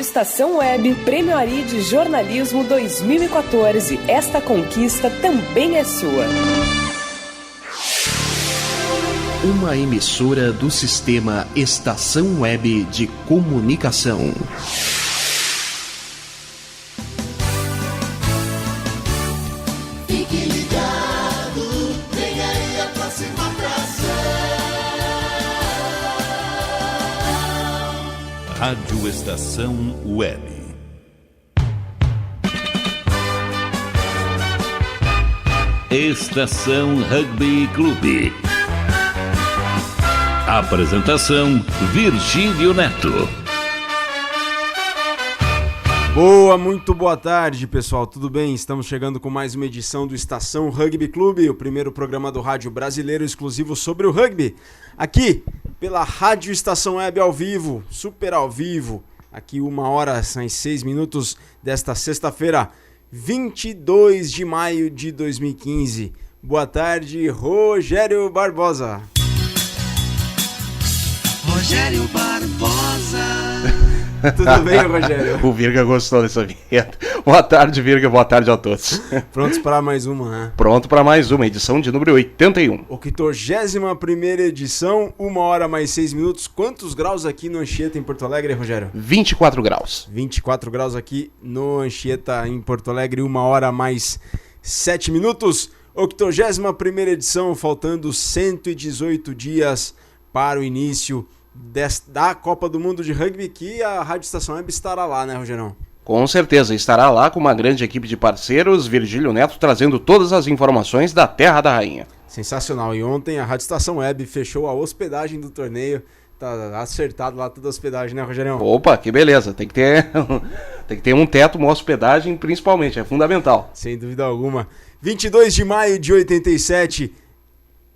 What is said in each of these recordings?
Estação Web, Prêmio Ari de Jornalismo 2014. Esta conquista também é sua. Uma emissora do sistema Estação Web de Comunicação. Fique ligado, vem aí a próxima atração. Rádio Estação Web. Estação Rugby Clube. Apresentação: Virgílio Neto. Muito boa tarde, pessoal, tudo bem? Estamos chegando com mais uma edição do Estação Rugby Clube, o primeiro programa do rádio brasileiro exclusivo sobre o rugby. Aqui, pela Rádio Estação Web ao vivo, super ao vivo, aqui 1h06 desta sexta-feira, 22 de maio de 2015. Boa tarde, Rogério Barbosa. Rogério Barbosa. Tudo bem, Rogério? O Virga gostou dessa vinheta. Boa tarde, Virga. Boa tarde a todos. Prontos para mais uma, né? Pronto para mais uma edição de número 81. 81ª edição, 1h06. Quantos graus aqui no Anchieta, em Porto Alegre, Rogério? 24 graus. 24 graus aqui no Anchieta, em Porto Alegre, 1h07. 81ª edição, faltando 118 dias para o início da Copa do Mundo de Rugby, que a Rádio Estação Web estará lá, né, Rogerão? Com certeza, estará lá com uma grande equipe de parceiros, Virgílio Neto trazendo todas as informações da Terra da Rainha. Sensacional, e ontem a Rádio Estação Web fechou a hospedagem do torneio, tá acertado lá toda a hospedagem, né, Rogerão? Opa, que beleza, tem que ter um teto, uma hospedagem principalmente, é fundamental. Sem dúvida alguma. 22 de maio de 87,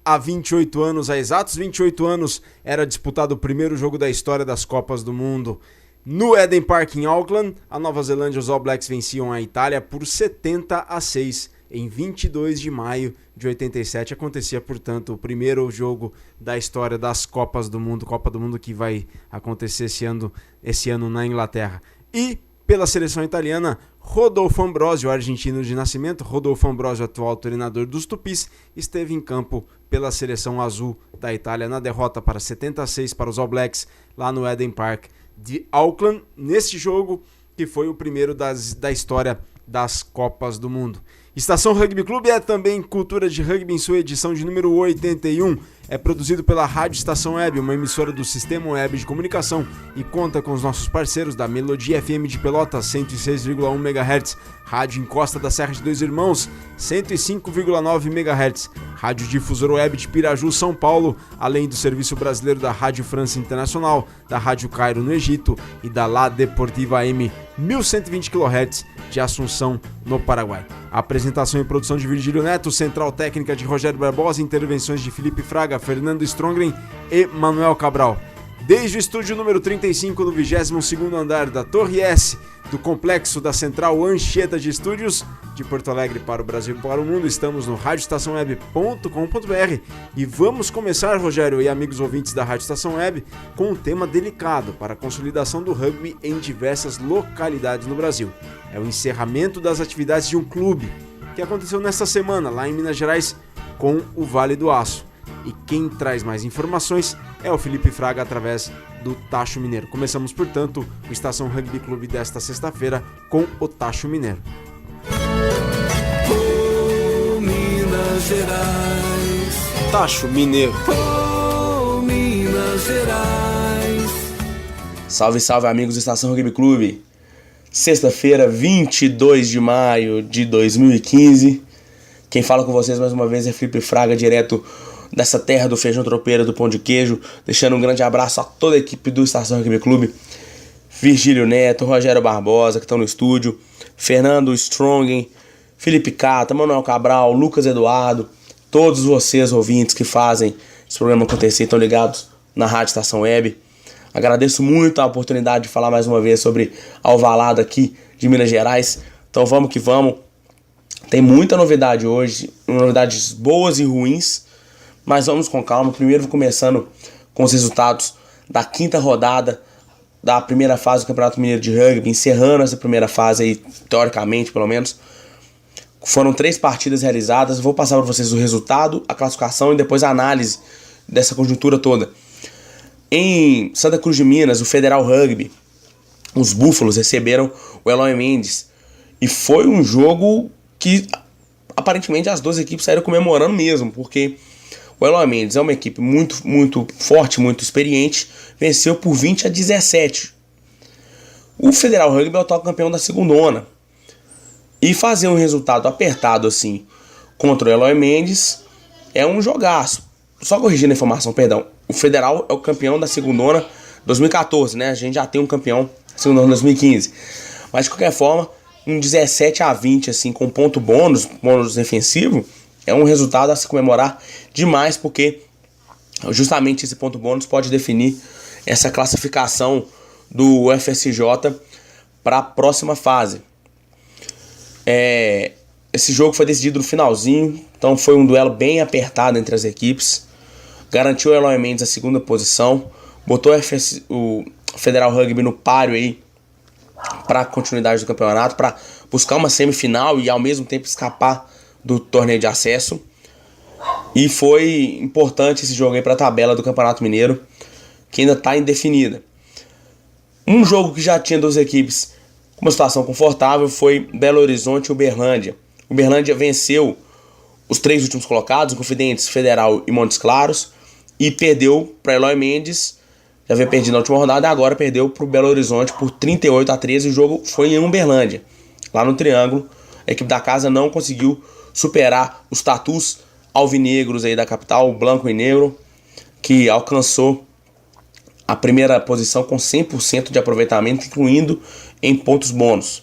há 28 anos, há exatos 28 anos, era disputado o primeiro jogo da história das Copas do Mundo. No Eden Park, em Auckland, a Nova Zelândia e os All Blacks venciam a Itália por 70-6. Em 22 de maio de 87 acontecia, portanto, o primeiro jogo da história das Copas do Mundo. Copa do Mundo que vai acontecer esse ano na Inglaterra. E pela seleção italiana, Rodolfo Ambrosio, argentino de nascimento, Rodolfo Ambrosio, atual treinador dos Tupis, esteve em campo pela seleção azul da Itália na derrota para 70-6 para os All Blacks lá no Eden Park de Auckland, neste jogo que foi o primeiro da história das Copas do Mundo. Estação Rugby Clube é também cultura de rugby em sua edição de número 81. É produzido pela Rádio Estação Web, uma emissora do Sistema Web de Comunicação, e conta com os nossos parceiros da Melodia FM de Pelotas, 106,1 MHz, Rádio Encosta da Serra de Dois Irmãos, 105,9 MHz, Rádio Difusora Web de Piraju, São Paulo, além do serviço brasileiro da Rádio França Internacional, da Rádio Cairo no Egito e da La Deportiva AM 1120 kHz de Assunção, no Paraguai. A apresentação e produção de Virgílio Neto, central técnica de Rogério Barbosa, intervenções de Felipe Fraga, Fernando Strongren e Manuel Cabral. Desde o estúdio número 35 no 22º andar da Torre S do complexo da Central Anchieta de Estúdios de Porto Alegre para o Brasil e para o mundo, estamos no radioestaçãoweb.com.br e vamos começar, Rogério e amigos ouvintes da Rádio Estação Web, com um tema delicado para a consolidação do rugby em diversas localidades no Brasil. É o encerramento das atividades de um clube que aconteceu nesta semana lá em Minas Gerais com o Vale do Aço. E quem traz mais informações é o Felipe Fraga através do Tacho Mineiro. Começamos, portanto, o Estação Rugby Clube desta sexta-feira com o Tacho Mineiro. Oh, Minas Gerais. Tacho Mineiro. Oh, Minas Gerais. Salve, salve, amigos do Estação Rugby Clube. Sexta-feira, 22 de maio de 2015. Quem fala com vocês mais uma vez é Felipe Fraga, direto dessa terra do feijão tropeiro, do pão de queijo, deixando um grande abraço a toda a equipe do Estação Rugby Clube, Virgílio Neto, Rogério Barbosa, que estão no estúdio, Fernando Strongen, Felipe Cata, Manuel Cabral, Lucas Eduardo, todos vocês ouvintes que fazem esse programa acontecer, estão ligados na Rádio Estação Web. Agradeço muito a oportunidade de falar mais uma vez sobre Alvalade aqui de Minas Gerais. Então vamos que vamos. Tem muita novidade hoje, novidades boas e ruins, mas vamos com calma. Primeiro vou começando com os resultados da quinta rodada da primeira fase do Campeonato Mineiro de Rugby, encerrando essa primeira fase aí, teoricamente pelo menos. Foram 3 partidas realizadas, vou passar para vocês o resultado, a classificação e depois a análise dessa conjuntura toda. Em Santa Cruz de Minas, o Federal Rugby, os Búfalos receberam o Eloy Mendes. E foi um jogo que aparentemente as duas equipes saíram comemorando mesmo, porque o Eloy Mendes é uma equipe muito forte, muito experiente, venceu por 20-17. O Federal Rugby é o atual campeão da segundona. E fazer um resultado apertado assim contra o Eloy Mendes é um jogaço. Só corrigindo a informação, perdão. O Federal é o campeão da segundona 2014, né? A gente já tem um campeão da segundona 2015. Mas de qualquer forma, um 17-20 assim, com ponto bônus defensivo, é um resultado a se comemorar demais, porque justamente esse ponto bônus pode definir essa classificação do UFSJ para a próxima fase. Esse jogo foi decidido no finalzinho, então foi um duelo bem apertado entre as equipes. Garantiu o Eloy Mendes a segunda posição, botou o Federal Rugby no páreo aí para a continuidade do campeonato, para buscar uma semifinal e ao mesmo tempo escapar do torneio de acesso. E foi importante esse jogo aí para a tabela do Campeonato Mineiro, que ainda está indefinida. Um jogo que já tinha duas equipes com uma situação confortável foi Belo Horizonte e Uberlândia. Uberlândia venceu os 3 últimos colocados, Inconfidentes, Federal e Montes Claros, e perdeu para Eloy Mendes, já havia perdido na última rodada, e agora perdeu para o Belo Horizonte por 38-13. O jogo foi em Uberlândia, lá no Triângulo. A equipe da casa não conseguiu superar os tatus alvinegros aí da capital, branco e negro, que alcançou a primeira posição com 100% de aproveitamento, incluindo em pontos bônus.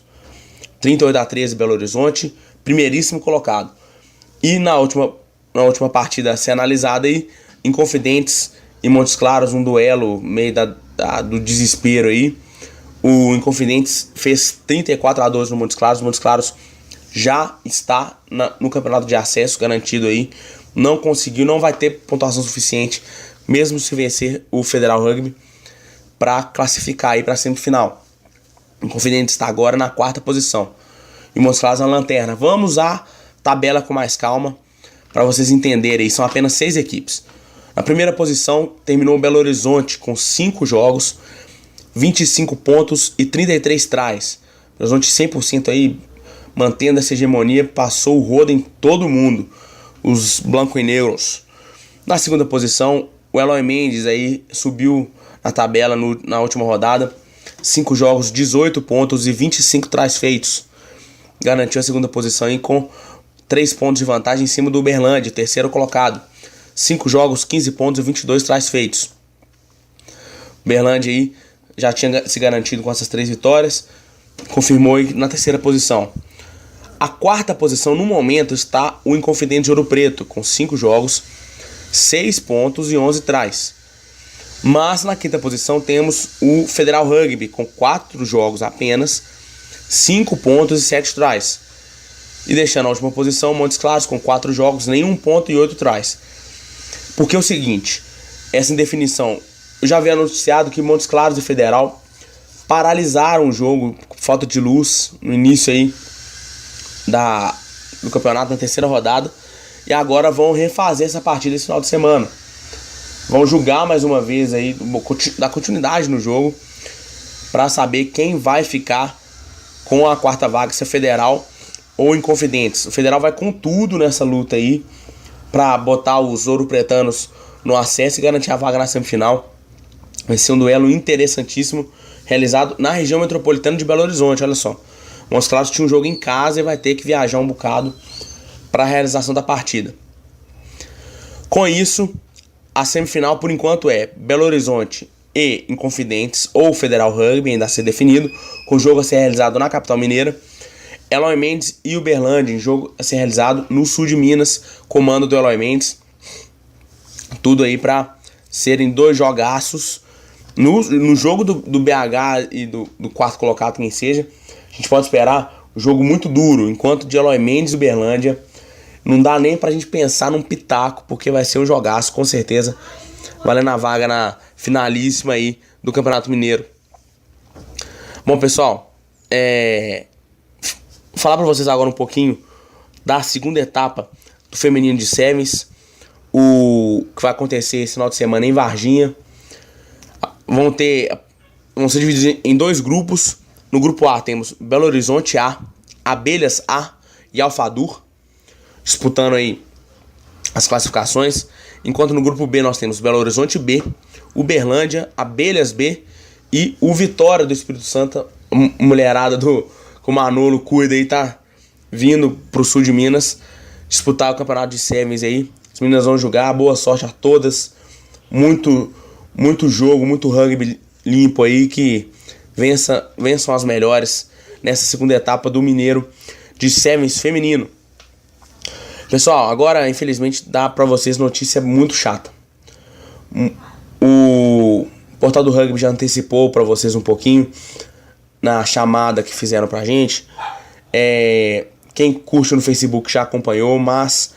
38-13 Belo Horizonte, primeiríssimo colocado. E na última partida a ser analisada aí, Inconfidentes e Montes Claros, um duelo meio do desespero aí. O Inconfidentes fez 34-12 no Montes Claros. O Montes Claros já está no campeonato de acesso garantido aí. Não conseguiu, não vai ter pontuação suficiente, mesmo se vencer o Federal Rugby, para classificar aí para a semifinal. O Inconfidentes está agora na 4ª posição. E o Montes Claros na lanterna. Vamos à tabela com mais calma, para vocês entenderem. São apenas 6 equipes. Na primeira posição terminou o Belo Horizonte com 5 jogos, 25 pontos e 33 tries. Belo Horizonte 100% aí, mantendo essa hegemonia, passou o rodo em todo mundo, os blancos e negros. Na segunda posição, o Eloy Mendes aí subiu na tabela na última rodada, 5 jogos, 18 pontos e 25 tries feitos. Garantiu a segunda posição aí com 3 pontos de vantagem em cima do Uberlândia, terceiro colocado. 5 jogos, 15 pontos e 22 tries feitos. Uberlândia aí já tinha se garantido com essas 3 vitórias, confirmou aí na terceira posição. A 4ª posição no momento está o Inconfidente de Ouro Preto, com 5 jogos, 6 pontos e 11 tries. Mas na 5ª posição temos o Federal Rugby, com 4 jogos apenas, 5 pontos e 7 tries. E deixando a última posição o Montes Claros, com 4 jogos, nenhum ponto e 8 tries. Porque é o seguinte, essa indefinição, eu já havia anunciado que Montes Claros e Federal paralisaram o jogo por falta de luz no início aí do campeonato, na terceira rodada, e agora vão refazer essa partida esse final de semana. Vão julgar mais uma vez aí, dar continuidade no jogo, para saber quem vai ficar com a 4ª vaga, se é Federal ou Inconfidentes. O Federal vai com tudo nessa luta aí, para botar os ouro-pretanos no acesso e garantir a vaga na semifinal. Vai ser um duelo interessantíssimo, realizado na região metropolitana de Belo Horizonte. Olha só, o Montes Claros tinha um jogo em casa e vai ter que viajar um bocado para a realização da partida. Com isso, a semifinal por enquanto é Belo Horizonte e Inconfidentes ou Federal Rugby, ainda a ser definido, com o jogo a ser realizado na capital mineira. Eloy Mendes e Uberlândia, em jogo a ser realizado no sul de Minas, comando do Eloy Mendes. Tudo aí para serem 2 jogaços. No jogo do BH e do 4º colocado, quem seja, a gente pode esperar um jogo muito duro, enquanto de Eloy Mendes e Uberlândia não dá nem pra gente pensar num pitaco, porque vai ser um jogaço, com certeza, valendo a vaga na finalíssima aí do Campeonato Mineiro. Bom, pessoal, falar para vocês agora um pouquinho da segunda etapa do feminino de Sevens, o que vai acontecer esse final de semana em Varginha. Vão ser divididos em 2 grupos. No grupo A temos Belo Horizonte A, Abelhas A e Alfadur, disputando aí as classificações. Enquanto no grupo B nós temos Belo Horizonte B, Uberlândia, Abelhas B e o Vitória do Espírito Santo, mulherada que o Manolo cuida aí, tá vindo pro sul de Minas disputar o campeonato de Sevens aí. As meninas vão jogar, boa sorte a todas. Muito jogo, muito rugby limpo aí, que vençam as melhores nessa segunda etapa do Mineiro de Sevens feminino. Pessoal, agora infelizmente dá pra vocês notícia muito chata. O Portal do Rugby já antecipou pra vocês um pouquinho na chamada que fizeram pra gente. Quem curte no Facebook já acompanhou, mas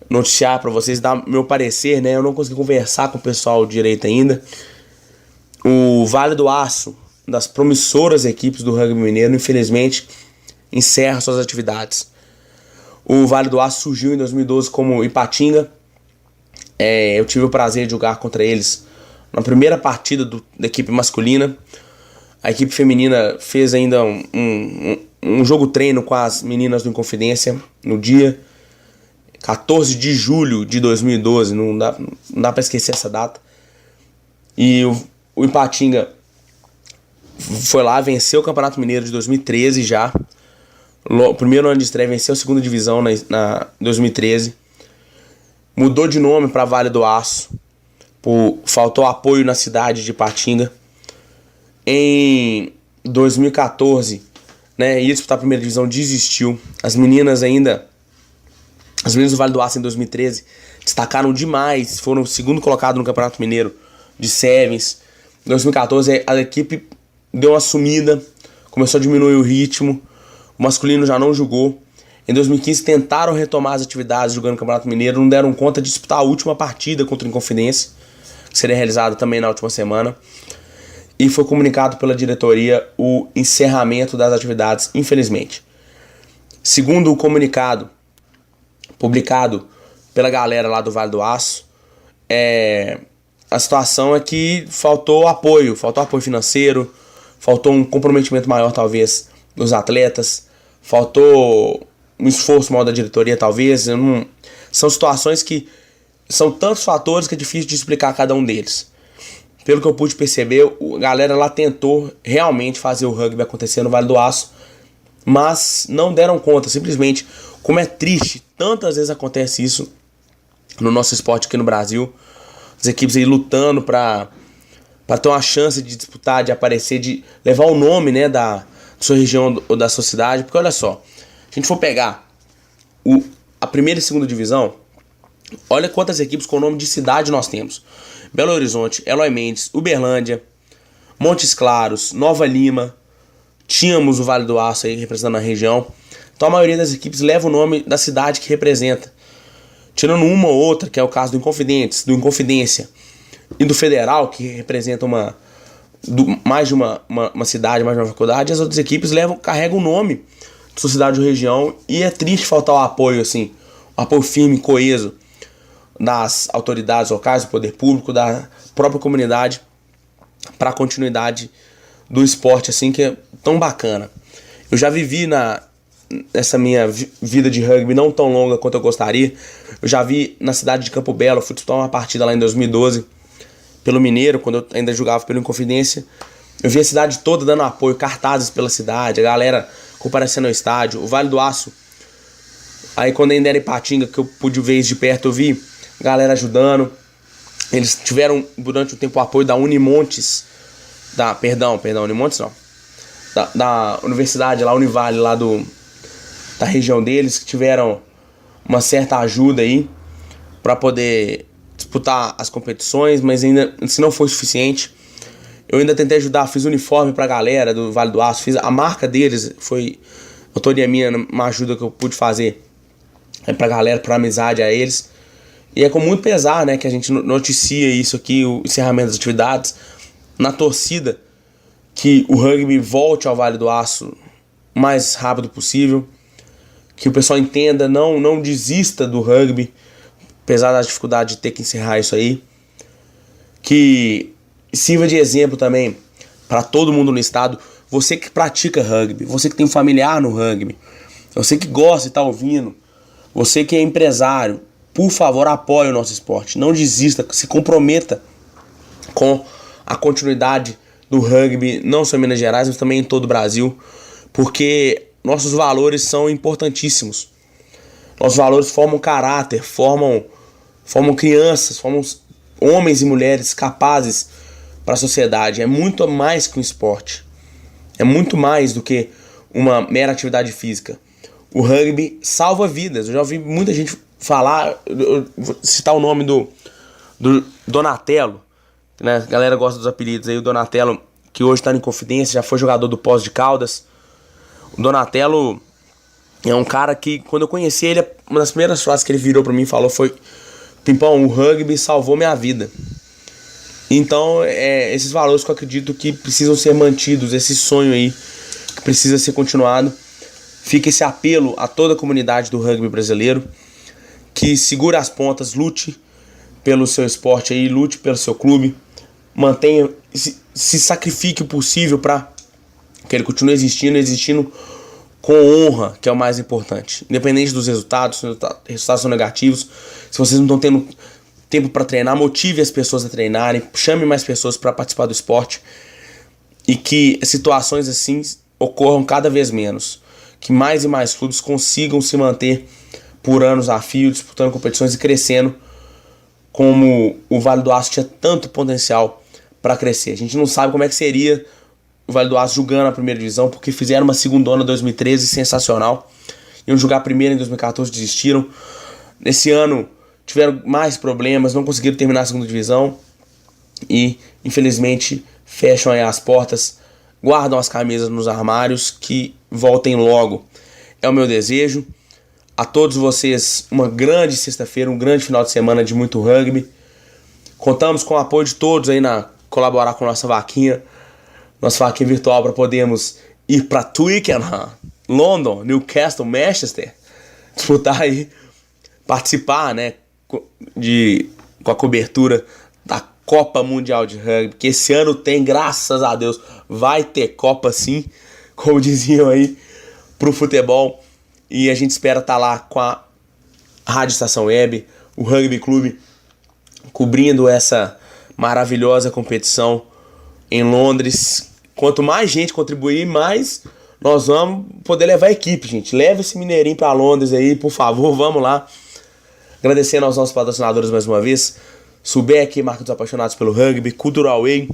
noticiar pra vocês, dar meu parecer, né? Eu não consegui conversar com o pessoal direito ainda. O Vale do Aço, das promissoras equipes do rugby mineiro, infelizmente encerra suas atividades. O Vale do Aço surgiu em 2012 como Ipatinga. Eu tive o prazer de jogar contra eles na primeira partida da equipe masculina. A equipe feminina fez ainda um jogo treino com as meninas do Inconfidência no dia 14 de julho de 2012. Não dá pra esquecer essa data. E o Ipatinga foi lá, venceu o Campeonato Mineiro de 2013 já. O primeiro ano de estreia, venceu a segunda divisão na 2013. Mudou de nome para Vale do Aço. Faltou apoio na cidade de Ipatinga. Em 2014, né, ia disputar a primeira divisão, desistiu. As meninas do Vale do Aço em 2013 destacaram demais, foram o segundo colocado no Campeonato Mineiro de Sevens. Em 2014 a equipe deu uma sumida, começou a diminuir o ritmo, o masculino já não jogou. Em 2015 tentaram retomar as atividades jogando no Campeonato Mineiro, não deram conta de disputar a última partida contra o Inconfidência, que seria realizada também na última semana. E foi comunicado pela diretoria o encerramento das atividades, infelizmente. Segundo o comunicado publicado pela galera lá do Vale do Aço, a situação é que faltou apoio financeiro, faltou um comprometimento maior talvez dos atletas, faltou um esforço maior da diretoria talvez. São situações que são tantos fatores que é difícil de explicar cada um deles. Pelo que eu pude perceber, a galera lá tentou realmente fazer o rugby acontecer no Vale do Aço, mas não deram conta, simplesmente. Como é triste, tantas vezes acontece isso no nosso esporte aqui no Brasil. As equipes aí lutando para ter uma chance de disputar, de aparecer, de levar o nome, né, da sua região ou da sua cidade. Porque olha só, se a gente for pegar a primeira e segunda divisão, olha quantas equipes com o nome de cidade nós temos. Belo Horizonte, Eloy Mendes, Uberlândia, Montes Claros, Nova Lima. Tínhamos o Vale do Aço aí representando a região. Então a maioria das equipes leva o nome da cidade que representa. Tirando uma ou outra, que é o caso do Inconfidência e do Federal, que representa mais de uma cidade, mais de uma faculdade. As outras equipes carregam o nome de sua cidade ou região. E é triste faltar o apoio, assim, o apoio firme, coeso das autoridades locais, do poder público, da própria comunidade, para a continuidade do esporte, assim, que é tão bacana. Eu já vivi nessa minha vida de rugby não tão longa quanto eu gostaria. Eu já vi na cidade de Campo Belo, fui disputar uma partida lá em 2012 pelo Mineiro, quando eu ainda jogava pelo Inconfidência. Eu vi a cidade toda dando apoio, cartazes pela cidade, a galera comparecendo ao estádio. O Vale do Aço, aí quando ainda era Ipatinga, que eu pude ver isso de perto, eu vi a galera ajudando. Eles tiveram durante o tempo o apoio da Unimontes, Unimontes não, da universidade lá, Univale, lá da região deles, que tiveram uma certa ajuda aí para poder disputar as competições, mas ainda, se não foi suficiente, eu ainda tentei ajudar, fiz uniforme pra galera do Vale do Aço, fiz a marca deles, foi autoria minha, uma ajuda que eu pude fazer pra galera, pra amizade a eles. E é com muito pesar, né, que a gente noticia isso aqui, o encerramento das atividades, na torcida que o rugby volte ao Vale do Aço o mais rápido possível, que o pessoal entenda, não desista do rugby, apesar da dificuldade de ter que encerrar isso aí, que sirva de exemplo também para todo mundo no estado, você que pratica rugby, você que tem familiar no rugby, você que gosta e está ouvindo, você que é empresário, por favor, apoie o nosso esporte, não desista, se comprometa com a continuidade do rugby, não só em Minas Gerais, mas também em todo o Brasil, porque nossos valores são importantíssimos. Nossos valores formam caráter, formam crianças, formam homens e mulheres capazes para a sociedade. É muito mais que um esporte. É muito mais do que uma mera atividade física. O rugby salva vidas. Eu já ouvi muita gente falar, eu vou citar o nome do Donatello, né? A galera gosta dos apelidos aí. O Donatello, que hoje está em Confidência, já foi jogador do Poços de Caldas. O Donatello é um cara que, quando eu conheci ele, uma das primeiras frases que ele virou pra mim e falou foi: Pimpão, o rugby salvou minha vida. Então, esses valores que eu acredito que precisam ser mantidos, esse sonho aí que precisa ser continuado. Fica esse apelo a toda a comunidade do rugby brasileiro, que segure as pontas, lute pelo seu esporte aí, lute pelo seu clube, mantenha, se sacrifique o possível para que ele continue existindo com honra, que é o mais importante. Independente dos resultados, se os resultados são negativos, se vocês não estão tendo tempo para treinar, motive as pessoas a treinarem, chame mais pessoas para participar do esporte e que situações assim ocorram cada vez menos. Que mais e mais clubes consigam se manter por anos a fio, disputando competições e crescendo, como o Vale do Aço tinha tanto potencial para crescer. A gente não sabe como é que seria o Vale do Aço jogando a primeira divisão, porque fizeram uma segundona em 2013 sensacional. Iam jogar a primeira em 2014, desistiram. Nesse ano tiveram mais problemas, não conseguiram terminar a segunda divisão e, infelizmente, fecham aí as portas, guardam as camisas nos armários, que voltem logo. É o meu desejo. A todos vocês, uma grande sexta-feira, um grande final de semana de muito rugby. Contamos com o apoio de todos aí na colaborar com nossa vaquinha virtual, para podermos ir para Twickenham, London, Newcastle, Manchester, disputar aí, participar, né, com a cobertura da Copa Mundial de Rugby, que esse ano tem, graças a Deus, vai ter Copa sim, como diziam aí, pro futebol, e a gente espera estar lá com a Rádio Estação Web, o Rugby Clube, cobrindo essa maravilhosa competição em Londres. Quanto mais gente contribuir, mais nós vamos poder levar a equipe, gente. Leva esse mineirinho para Londres aí, por favor, vamos lá. Agradecendo aos nossos patrocinadores mais uma vez, Subec, Marca dos Apaixonados pelo Rugby, Cultural Way,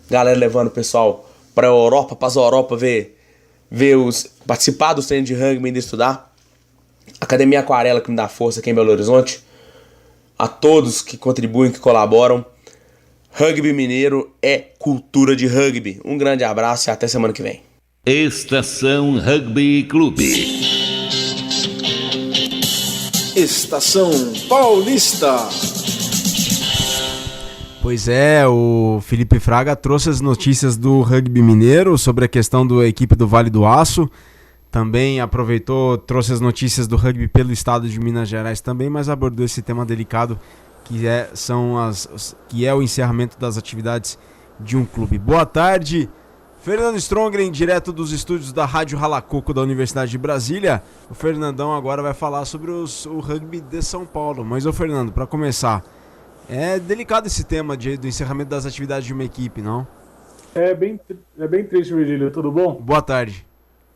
galera levando o pessoal para a Europa, para as Europa participar dos treinos de rugby e ainda estudar. Academia Aquarela, que me dá força aqui em Belo Horizonte. A todos que contribuem, que colaboram. Rugby mineiro é cultura de rugby. Um grande abraço e até semana que vem. Estação Rugby Clube. Estação Paulista. Pois é, o Felipe Fraga trouxe as notícias do rugby mineiro sobre a questão da equipe do Vale do Aço. Também trouxe as notícias do rugby pelo estado de Minas Gerais também, mas abordou esse tema delicado que é o encerramento das atividades de um clube. Boa tarde, Fernando Strongren, direto dos estúdios da Rádio Ralacoco da Universidade de Brasília. O Fernandão agora vai falar sobre o rugby de São Paulo. Mas, Fernando, para começar, é delicado esse tema do encerramento das atividades de uma equipe, não? É bem triste, Virgílio. Tudo bom? Boa tarde.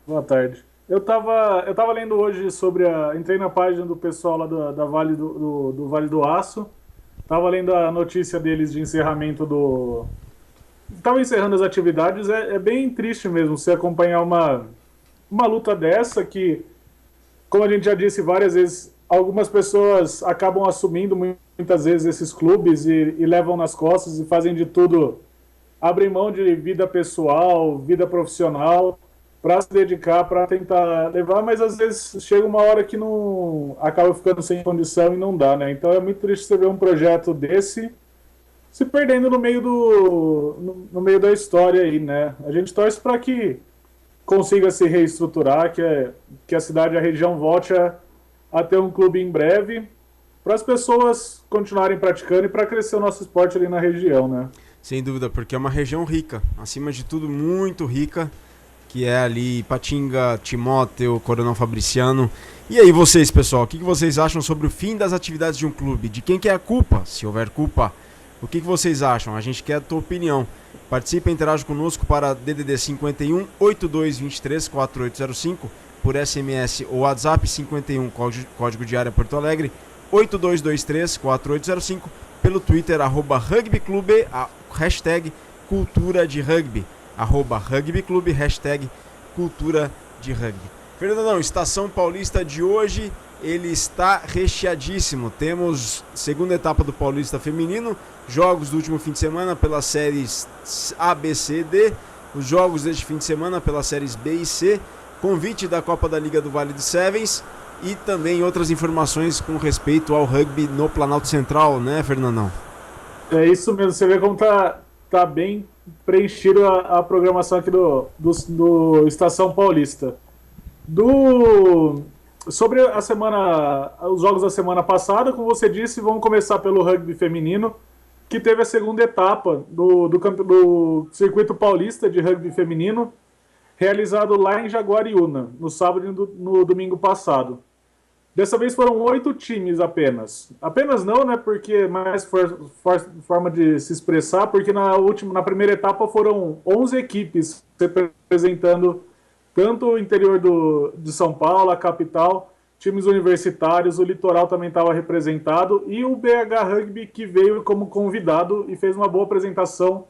Boa tarde. Eu tava lendo hoje sobre entrei na página do pessoal lá do Vale do Aço. Tava lendo a notícia deles de encerramento Tava encerrando as atividades. É bem triste mesmo você acompanhar uma luta dessa que, como a gente já disse várias vezes, algumas pessoas acabam assumindo muitas vezes esses clubes e levam nas costas e fazem de tudo, abrem mão de vida pessoal, vida profissional, para se dedicar, para tentar levar, mas às vezes chega uma hora que não acaba ficando sem condição e não dá, né? Então é muito triste você ver um projeto desse se perdendo no meio da história aí, né? A gente torce para que consiga se reestruturar, que a cidade e a região volte a ter um clube em breve, para as pessoas continuarem praticando e para crescer o nosso esporte ali na região, né? Sem dúvida, porque é uma região rica, acima de tudo muito rica, que é ali Ipatinga, Timóteo, Coronel Fabriciano. E aí vocês, pessoal, o que vocês acham sobre o fim das atividades de um clube? De quem que é a culpa, se houver culpa? O que vocês acham? A gente quer a tua opinião. Participe e interaja conosco para DDD 51 8223 4805 por SMS ou WhatsApp 51 código de área Porto Alegre 8223 4805 pelo Twitter @rugbyclube hashtag cultura de rugby @rugbyclube hashtag cultura de rugby. Fernandão, Estação Paulista de hoje ele está recheadíssimo. Temos segunda etapa do Paulista Feminino, jogos do último fim de semana pelas séries A, B, C e D, os jogos deste fim de semana pelas séries B e C, convite da Copa da Liga do Vale dos Sevens e também outras informações com respeito ao rugby no Planalto Central, né, Fernandão? É isso mesmo, você vê como tá bem preenchido a programação aqui do Estação Paulista. Sobre os jogos da semana passada, como você disse, vamos começar pelo rugby feminino, que teve a segunda etapa do Circuito Paulista de Rugby Feminino, realizado lá em Jaguariúna, no sábado e no domingo passado. Dessa vez foram 8 times apenas. Apenas não, né, porque é mais forma de se expressar, porque na primeira etapa foram 11 equipes representando tanto o interior de São Paulo, a capital, times universitários, o litoral também estava representado, e o BH Rugby, que veio como convidado e fez uma boa apresentação,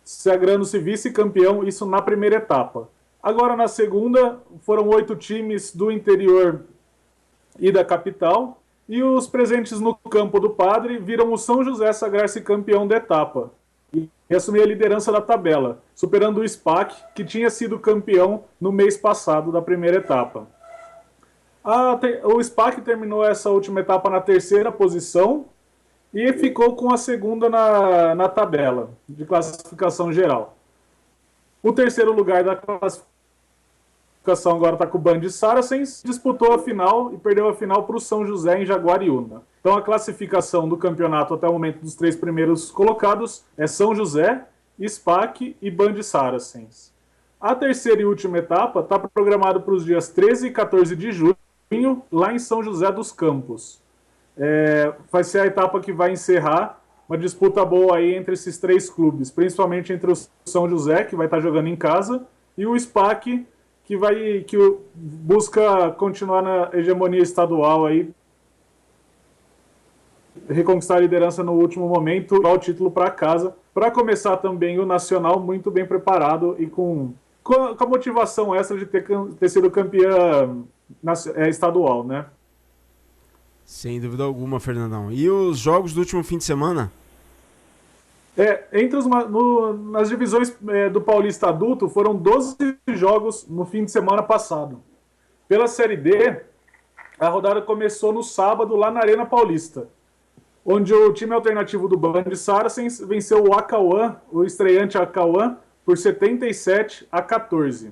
sagrando-se vice-campeão, isso na primeira etapa. Agora, na segunda, foram 8 times do interior e da capital, e os presentes no Campo do Padre viram o São José sagrar-se campeão da etapa e assumir a liderança da tabela, superando o SPAC, que tinha sido campeão no mês passado da primeira etapa. O SPAC terminou essa última etapa na terceira posição e ficou com a segunda na tabela de classificação geral. O terceiro lugar da classificação agora está com o Band Saracens, disputou a final e perdeu a final para o São José em Jaguariúna. Então a classificação do campeonato até o momento dos 3 primeiros colocados é São José, SPAC e Band Saracens. A terceira e última etapa está programada para os dias 13 e 14 de junho, lá em São José dos Campos. Vai ser a etapa que vai encerrar uma disputa boa aí entre esses 3 clubes, principalmente entre o São José, que vai estar jogando em casa, e o SPAC, que busca continuar na hegemonia estadual aí, reconquistar a liderança no último momento, levar o título para casa, para começar também o Nacional muito bem preparado e com a motivação extra de ter sido campeã estadual, né? Sem dúvida alguma, Fernandão. E os jogos do último fim de semana? Nas divisões do Paulista Adulto, foram 12 jogos no fim de semana passado. Pela Série D, a rodada começou no sábado, lá na Arena Paulista, onde o time alternativo do Band Saracens venceu o Acauã, o estreante Acauã, por 77-14.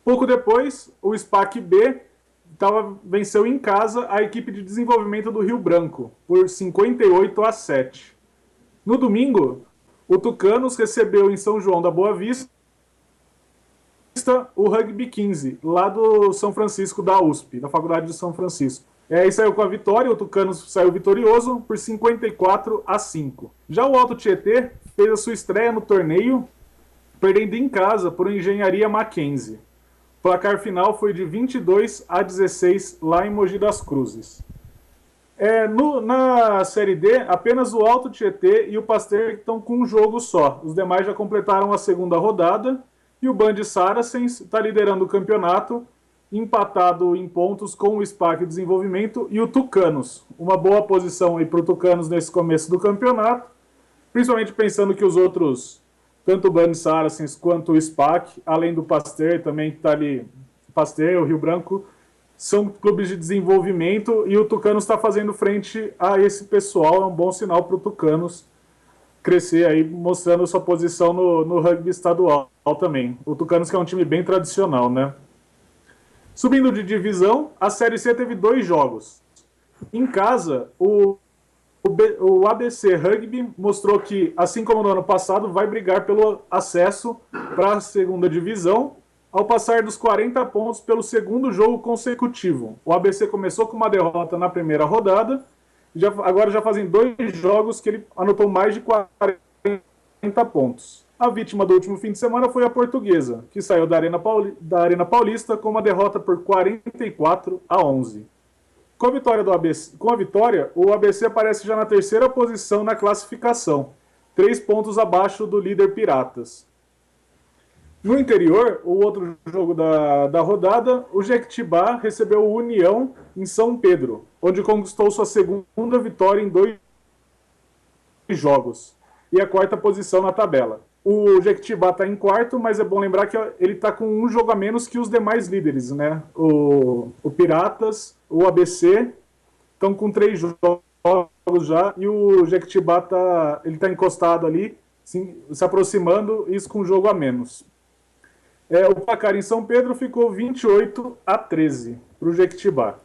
Pouco depois, o SPAC B venceu em casa a equipe de desenvolvimento do Rio Branco, por 58-7. No domingo, o Tucanos recebeu em São João da Boa Vista o Rugby 15, lá do São Francisco da USP, da Faculdade de São Francisco. E saiu com a vitória, o Tucanos saiu vitorioso por 54-5. Já o Alto Tietê fez a sua estreia no torneio, perdendo em casa por Engenharia Mackenzie. O placar final foi de 22-16 lá em Mogi das Cruzes. Na Série D, apenas o Alto Tietê e o Pasteur estão com um jogo só. Os demais já completaram a segunda rodada e o Band Saracens está liderando o campeonato, empatado em pontos com o SPAC Desenvolvimento e o Tucanos. Uma boa posição aí para o Tucanos nesse começo do campeonato, principalmente pensando que os outros, tanto o Band Saracens quanto o SPAC, além do Pasteur também que está ali, Pasteur, o Rio Branco, são clubes de desenvolvimento e o Tucanos está fazendo frente a esse pessoal, é um bom sinal para o Tucanos crescer aí, mostrando sua posição no rugby estadual também. O Tucanos, que é um time bem tradicional, né? Subindo de divisão, a Série C teve 2 jogos. Em casa, o ABC Rugby mostrou que, assim como no ano passado, vai brigar pelo acesso para a segunda divisão, ao passar dos 40 pontos pelo segundo jogo consecutivo. O ABC começou com uma derrota na primeira rodada, agora já fazem 2 jogos que ele anotou mais de 40 pontos. A vítima do último fim de semana foi a Portuguesa, que saiu da Arena Paulista com uma derrota por 44-11. Com a vitória, o ABC aparece já na 3ª posição na classificação, 3 pontos abaixo do líder Piratas. No interior, o outro jogo da rodada, o Jequitibá recebeu o União em São Pedro, onde conquistou sua segunda vitória em 2 jogos e a 4ª posição na tabela. O Jequitibá está em 4º, mas é bom lembrar que ele está com 1 jogo a menos que os demais líderes, né? O Piratas, o ABC estão com 3 jogos já, e o Jequitibá tá encostado ali, se aproximando, isso com 1 jogo a menos. O placar em São Pedro ficou 28-13 para o Jequitibá.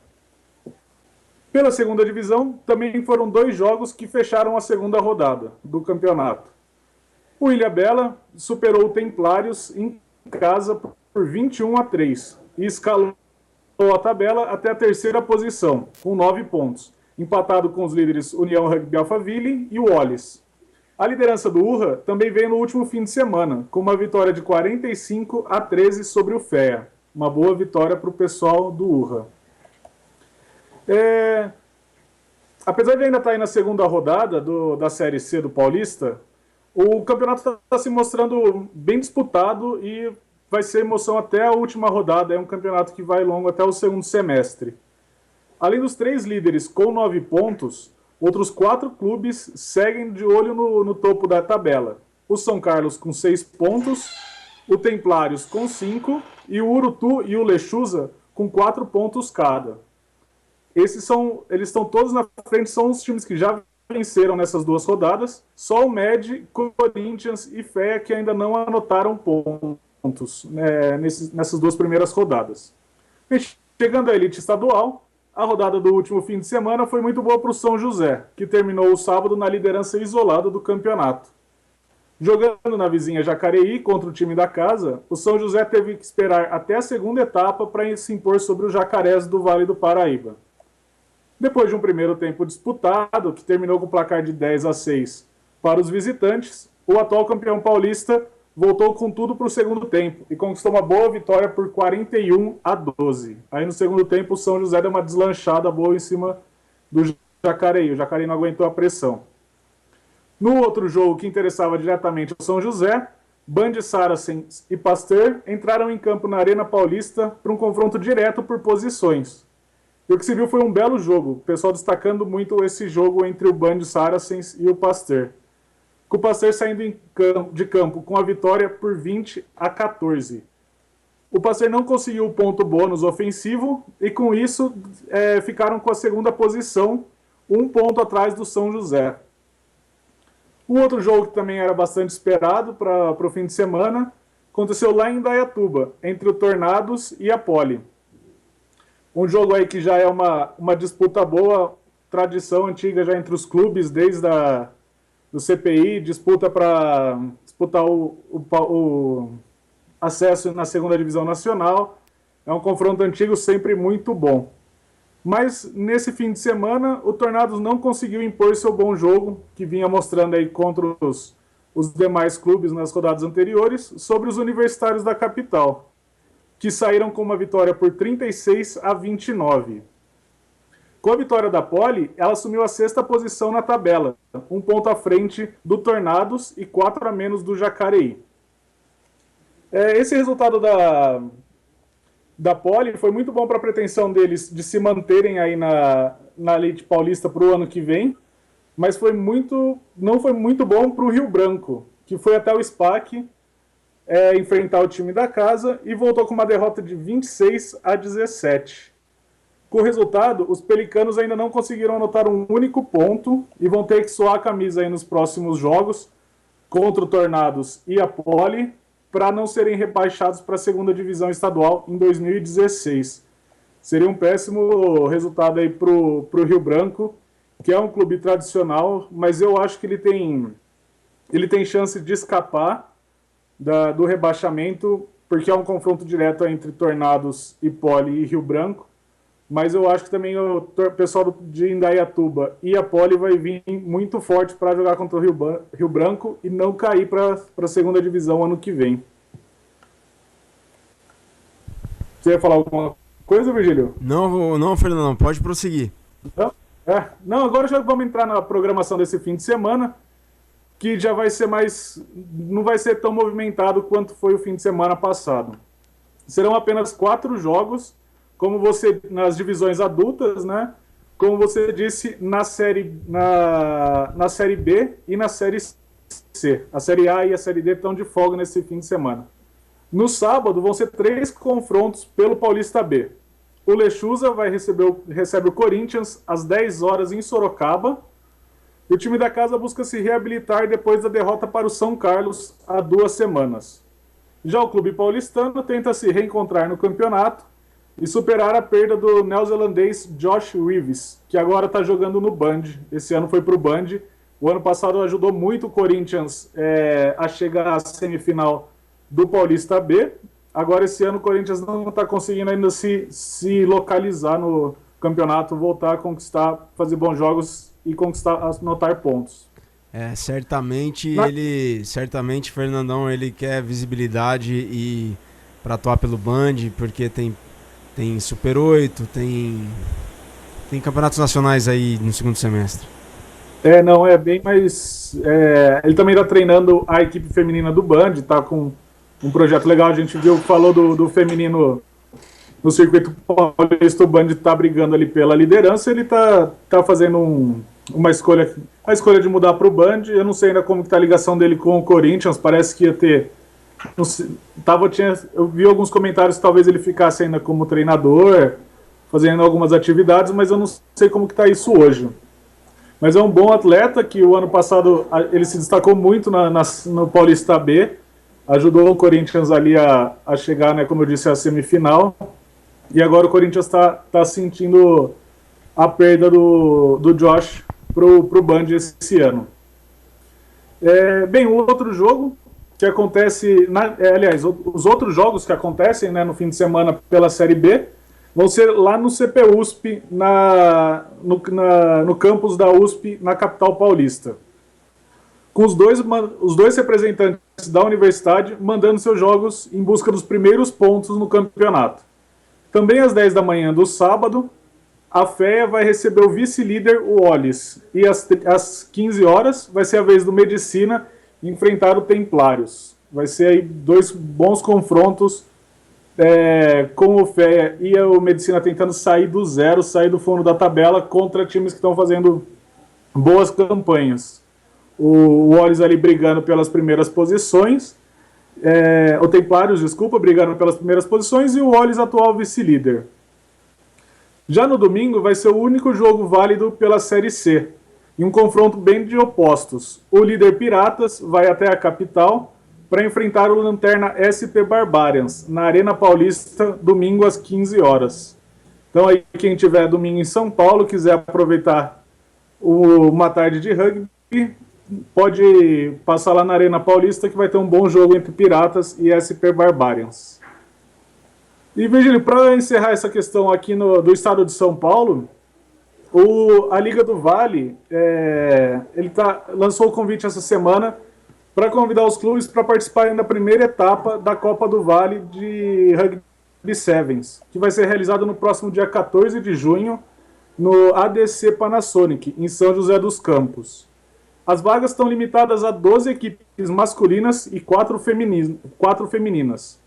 Pela segunda divisão, também foram 2 jogos que fecharam a segunda rodada do campeonato. O Ilhabela superou o Templários em casa por 21-3 e escalou a tabela até a 3ª posição, com 9 pontos, empatado com os líderes União Rugby Alphaville e o Wallis. A liderança do Urra também veio no último fim de semana, com uma vitória de 45-13 sobre o FEA. Uma boa vitória para o pessoal do Urra. Apesar de ainda estar aí na segunda rodada da Série C do Paulista, o campeonato está se mostrando bem disputado e vai ser emoção até a última rodada. É um campeonato que vai longo até o segundo semestre. Além dos 3 líderes com 9 pontos, outros 4 clubes seguem de olho no topo da tabela. O São Carlos com 6 pontos, o Templários com 5 e o Urutu e o Lechuza com 4 pontos cada. Eles estão todos na frente, são os times que já venceram nessas 2 rodadas. Só o MED, Corinthians e FEA que ainda não anotaram pontos nessas 2 primeiras rodadas. Chegando à elite estadual, a rodada do último fim de semana foi muito boa para o São José, que terminou o sábado na liderança isolada do campeonato. Jogando na vizinha Jacareí contra o time da casa, o São José teve que esperar até a segunda etapa para se impor sobre os Jacarés do Vale do Paraíba. Depois de um primeiro tempo disputado, que terminou com o placar de 10-6 para os visitantes, o atual campeão paulista voltou com tudo para o segundo tempo e conquistou uma boa vitória por 41-12. Aí no segundo tempo o São José deu uma deslanchada boa em cima do Jacareí. O Jacareí não aguentou a pressão. No outro jogo que interessava diretamente o São José, Band Saracens e Pasteur entraram em campo na Arena Paulista para um confronto direto por posições. E o que se viu foi um belo jogo, o pessoal destacando muito esse jogo entre o Band Saracens e o Pasteur. Com o Pasteur saindo de campo com a vitória por 20-14. O Pasteur não conseguiu o ponto bônus ofensivo e com isso ficaram com a segunda posição, 1 ponto atrás do São José. Um outro jogo que também era bastante esperado para o fim de semana aconteceu lá em Indaiatuba, entre o Tornados e a Poli. Um jogo aí que já é uma disputa boa, tradição antiga já entre os clubes, desde do CPI, disputa para disputar o acesso na segunda divisão nacional. É um confronto antigo sempre muito bom. Mas nesse fim de semana, o Tornados não conseguiu impor seu bom jogo, que vinha mostrando aí contra os demais clubes nas rodadas anteriores, sobre os universitários da capital, que saíram com uma vitória por 36-29. Com a vitória da Poli, ela assumiu a 6ª posição na tabela, 1 ponto à frente do Tornados e 4 a menos do Jacareí. Esse resultado da Poli foi muito bom para a pretensão deles de se manterem aí na elite paulista para o ano que vem, mas não foi muito bom para o Rio Branco, que foi até o SPAC enfrentar o time da casa e voltou com uma derrota de 26-17. Com o resultado, os pelicanos ainda não conseguiram anotar um único ponto e vão ter que suar a camisa aí nos próximos jogos contra o Tornados e a Poli para não serem rebaixados para a segunda divisão estadual em 2016. Seria um péssimo resultado aí para o Rio Branco, que é um clube tradicional, mas eu acho que ele tem chance de escapar do rebaixamento, porque é um confronto direto entre Tornados e Poli e Rio Branco. Mas eu acho que também o pessoal de Indaiatuba e a Poli vai vir muito forte para jogar contra o Rio Branco e não cair para a segunda divisão ano que vem. Você ia falar alguma coisa, Virgílio? Não, Fernando, pode prosseguir. Não, agora já vamos entrar na programação desse fim de semana, que já vai ser não vai ser tão movimentado quanto foi o fim de semana passado. Serão apenas 4 jogos, nas divisões adultas, né? Como você disse, na série B e na série C. A série A e a série D estão de folga nesse fim de semana. No sábado vão ser 3 confrontos pelo Paulista B. O Lechuza recebe o Corinthians às 10 horas em Sorocaba. E o time da casa busca se reabilitar depois da derrota para o São Carlos há 2 semanas. Já o clube paulistano tenta se reencontrar no campeonato e superar a perda do neozelandês Josh Reeves, que agora está jogando no Band. Esse ano foi para o Band. O ano passado ajudou muito o Corinthians a chegar à semifinal do Paulista B. Agora esse ano o Corinthians não está conseguindo ainda se localizar no campeonato, voltar a conquistar, fazer bons jogos e anotar pontos. Certamente Fernandão, ele quer visibilidade e para atuar pelo Band, porque tem Super 8, tem campeonatos nacionais aí no segundo semestre. É bem mais... ele também está treinando a equipe feminina do Band, está com um projeto legal. A gente falou do feminino no circuito paulista. O Band está brigando ali pela liderança. Ele está fazendo uma escolha de mudar para o Band. Eu não sei ainda como está a ligação dele com o Corinthians. Parece que ia ter... eu vi alguns comentários que talvez ele ficasse ainda como treinador, fazendo algumas atividades, mas eu não sei como que está isso hoje. Mas é um bom atleta que o ano passado ele se destacou muito no Paulista B, ajudou o Corinthians ali a chegar, né, como eu disse, à semifinal, e agora o Corinthians está sentindo a perda do Josh pro Band esse ano. O outro jogo que acontece, os outros jogos que acontecem, né, no fim de semana pela Série B vão ser lá no CPUSP, no campus da USP, na capital paulista. Com os dois representantes da universidade mandando seus jogos em busca dos primeiros pontos no campeonato. Também às 10 da manhã do sábado, a FEA vai receber o vice-líder, o Olis. E às 15 horas vai ser a vez do Medicina enfrentar o Templários. Vai ser aí 2 bons confrontos, com o FEA e o Medicina tentando sair do zero, sair do fundo da tabela contra times que estão fazendo boas campanhas. O Olis ali brigando pelas primeiras posições, o Templários, brigando pelas primeiras posições, e o Olis atual vice-líder. Já no domingo vai ser o único jogo válido pela Série C, em um confronto bem de opostos. O líder Piratas vai até a capital para enfrentar o Lanterna SP Barbarians, na Arena Paulista, domingo às 15 horas. Então aí quem tiver domingo em São Paulo, quiser aproveitar uma tarde de rugby, pode passar lá na Arena Paulista, que vai ter um bom jogo entre Piratas e SP Barbarians. E, Virgílio, para encerrar essa questão aqui do estado de São Paulo, a Liga do Vale lançou o convite essa semana para convidar os clubes para participarem da primeira etapa da Copa do Vale de Rugby Sevens, que vai ser realizada no próximo dia 14 de junho no ADC Panasonic, em São José dos Campos. As vagas estão limitadas a 12 equipes masculinas e 4 femininas.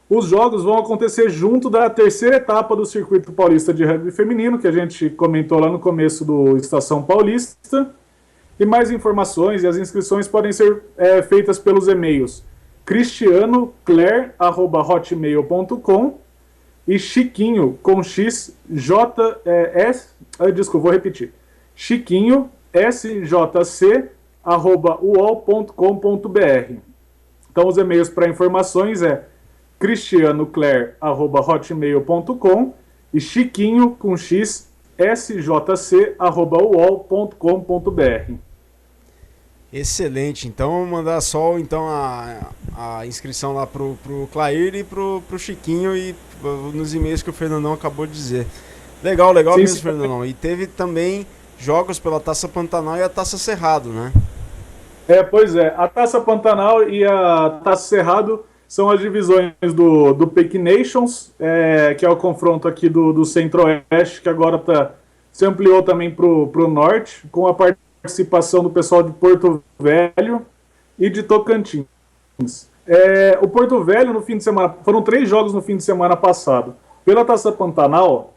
Os jogos vão acontecer junto da terceira etapa do Circuito Paulista de Rugby Feminino, que a gente comentou lá no começo do Estação Paulista. E mais informações e as inscrições podem ser feitas pelos e-mails cristianocler@hotmail.com e Chiquinho, com X, J, S, desculpa, vou repetir. Chiquinho, SJC, @uol.com.br. Então os e-mails para informações é cristianocler@hotmail.com e Chiquinho, com X, sjc@uol.com.br. Excelente, então vou mandar só então a inscrição lá pro Clair e pro Chiquinho e nos e-mails que o Fernandão acabou de dizer. Legal sim, mesmo, Fernandão. E teve também jogos pela Taça Pantanal e a Taça Cerrado, né? Pois é, a Taça Pantanal e a Taça Cerrado são as divisões do Peak Nations, que é o confronto aqui do Centro-Oeste, que agora se ampliou também pro Norte, com a participação do pessoal de Porto Velho e de Tocantins. O Porto Velho, no fim de semana, foram 3 jogos no fim de semana passado. Pela Taça Pantanal,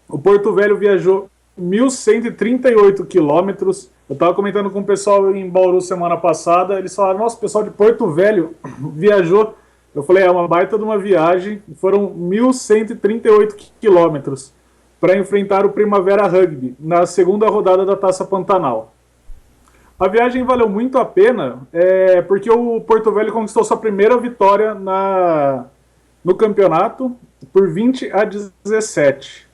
o Porto Velho viajou 1.138 quilômetros. Eu estava comentando com o pessoal em Bauru semana passada, eles falaram, nossa, o pessoal de Porto Velho viajou. Eu falei, é uma baita de uma viagem, foram 1.138 quilômetros para enfrentar o Primavera Rugby na segunda rodada da Taça Pantanal. A viagem valeu muito a pena, porque o Porto Velho conquistou sua primeira vitória no campeonato por 20-17.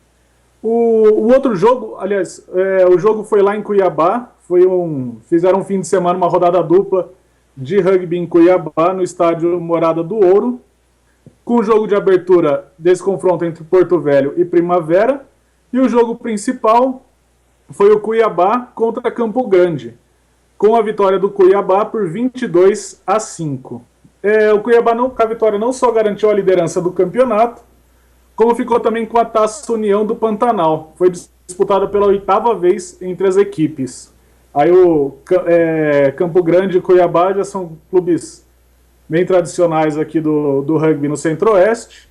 O outro jogo, aliás, o jogo foi lá em Cuiabá, fizeram um fim de semana, uma rodada dupla de rugby em Cuiabá, no estádio Morada do Ouro, com o jogo de abertura desse confronto entre Porto Velho e Primavera, e o jogo principal foi o Cuiabá contra Campo Grande, com a vitória do Cuiabá por 22-5. O Cuiabá, com a vitória, não só garantiu a liderança do campeonato, como ficou também com a Taça União do Pantanal. Foi disputada pela 8ª vez entre as equipes. Aí o Campo Grande e Cuiabá já são clubes bem tradicionais aqui do rugby no Centro-Oeste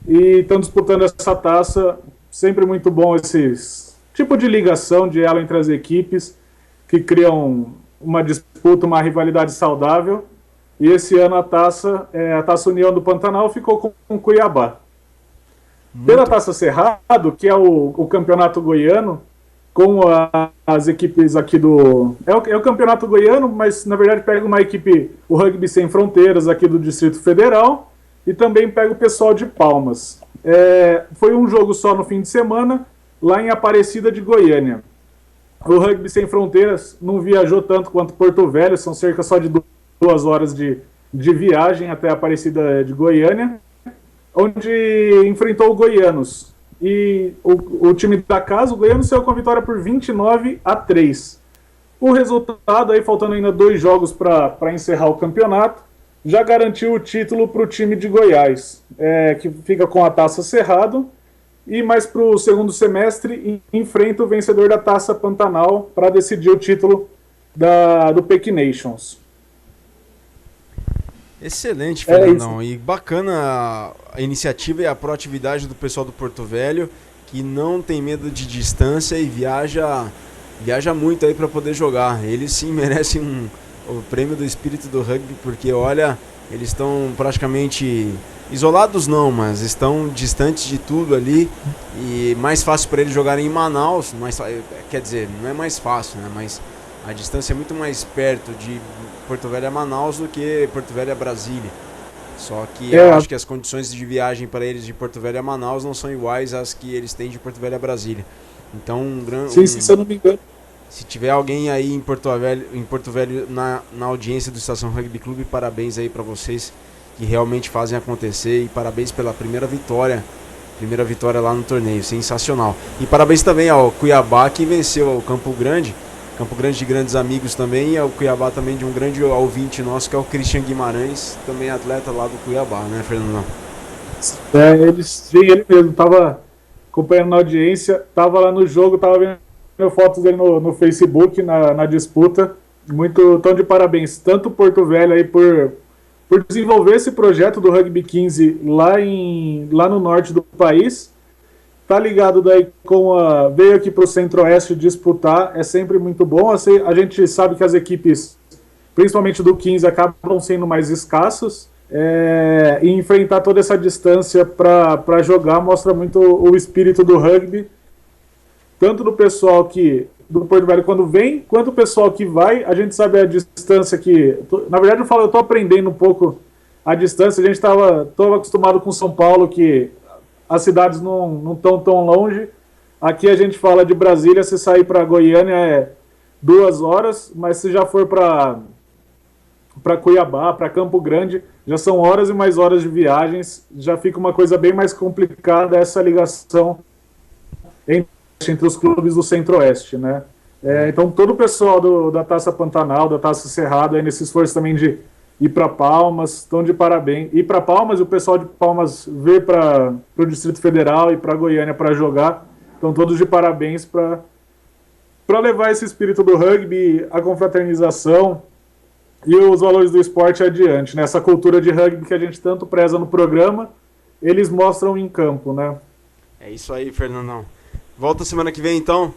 e estão disputando essa taça. Sempre muito bom esse tipo de ligação, de elo entre as equipes, que criam uma disputa, uma rivalidade saudável. E esse ano a Taça União do Pantanal ficou com o Cuiabá. Pela Taça Cerrado, que é o campeonato goiano, com as equipes aqui é o campeonato goiano, mas na verdade pega uma equipe, o Rugby Sem Fronteiras aqui do Distrito Federal, e também pega o pessoal de Palmas. Foi um jogo só no fim de semana, lá em Aparecida de Goiânia. O Rugby Sem Fronteiras não viajou tanto quanto Porto Velho, são cerca só de 2 horas de viagem até Aparecida de Goiânia, onde enfrentou o Goianos. E o time da casa, o Goianos, saiu com a vitória por 29-3. O resultado, aí faltando ainda 2 jogos para encerrar o campeonato, já garantiu o título para o time de Goiás, que fica com a Taça Cerrado, e mais para o segundo semestre enfrenta o vencedor da Taça Pantanal para decidir o título do Peak Nations. Excelente, Fernandão. E bacana a iniciativa e a proatividade do pessoal do Porto Velho, que não tem medo de distância e viaja muito aí para poder jogar. Eles sim merecem o prêmio do espírito do rugby, porque olha, eles estão praticamente isolados não, mas estão distantes de tudo ali, e mais fácil para eles jogarem em Manaus, quer dizer, não é mais fácil, né, mas a distância é muito mais perto de Porto Velho a Manaus do que Porto Velho a Brasília. Só que eu acho que as condições de viagem para eles de Porto Velho a Manaus não são iguais às que eles têm de Porto Velho a Brasília. Então, sim, se eu não me engano. Se tiver alguém aí em Porto Velho na audiência do Estação Rugby Clube, parabéns aí para vocês que realmente fazem acontecer, e parabéns pela primeira vitória lá no torneio, sensacional. E parabéns também ao Cuiabá, que venceu o Campo Grande de grandes amigos também, e ao Cuiabá também de um grande ouvinte nosso, que é o Christian Guimarães, também atleta lá do Cuiabá, né, Fernando? Ele mesmo, tava acompanhando na audiência, tava lá no jogo, tava vendo fotos dele no Facebook, na disputa. Muito, tão de parabéns, tanto Porto Velho aí por desenvolver esse projeto do Rugby 15 lá no norte do país. Tá ligado daí veio aqui pro Centro-Oeste disputar, é sempre muito bom. A gente sabe que as equipes, principalmente do 15, acabam sendo mais escassos, e enfrentar toda essa distância para jogar mostra muito o espírito do rugby, tanto do pessoal do Porto Velho quando vem, quanto o pessoal que vai. A gente sabe a distância que... Na verdade, eu tô aprendendo um pouco a distância. A gente estava acostumado com São Paulo, que as cidades não estão tão longe. Aqui a gente fala de Brasília, se sair para Goiânia é 2 horas, mas se já for para Cuiabá, para Campo Grande, já são horas e mais horas de viagens, já fica uma coisa bem mais complicada essa ligação entre os clubes do Centro-Oeste, né? Então todo o pessoal da Taça Pantanal, da Taça Cerrado, aí nesse esforço também de ir para Palmas, estão de parabéns. Ir para Palmas, e o pessoal de Palmas vir para o Distrito Federal e para Goiânia para jogar, estão todos de parabéns para levar esse espírito do rugby, a confraternização e os valores do esporte adiante, né? Essa cultura de rugby que a gente tanto preza no programa, eles mostram em campo, né? É isso aí, Fernandão. Volta semana que vem, então?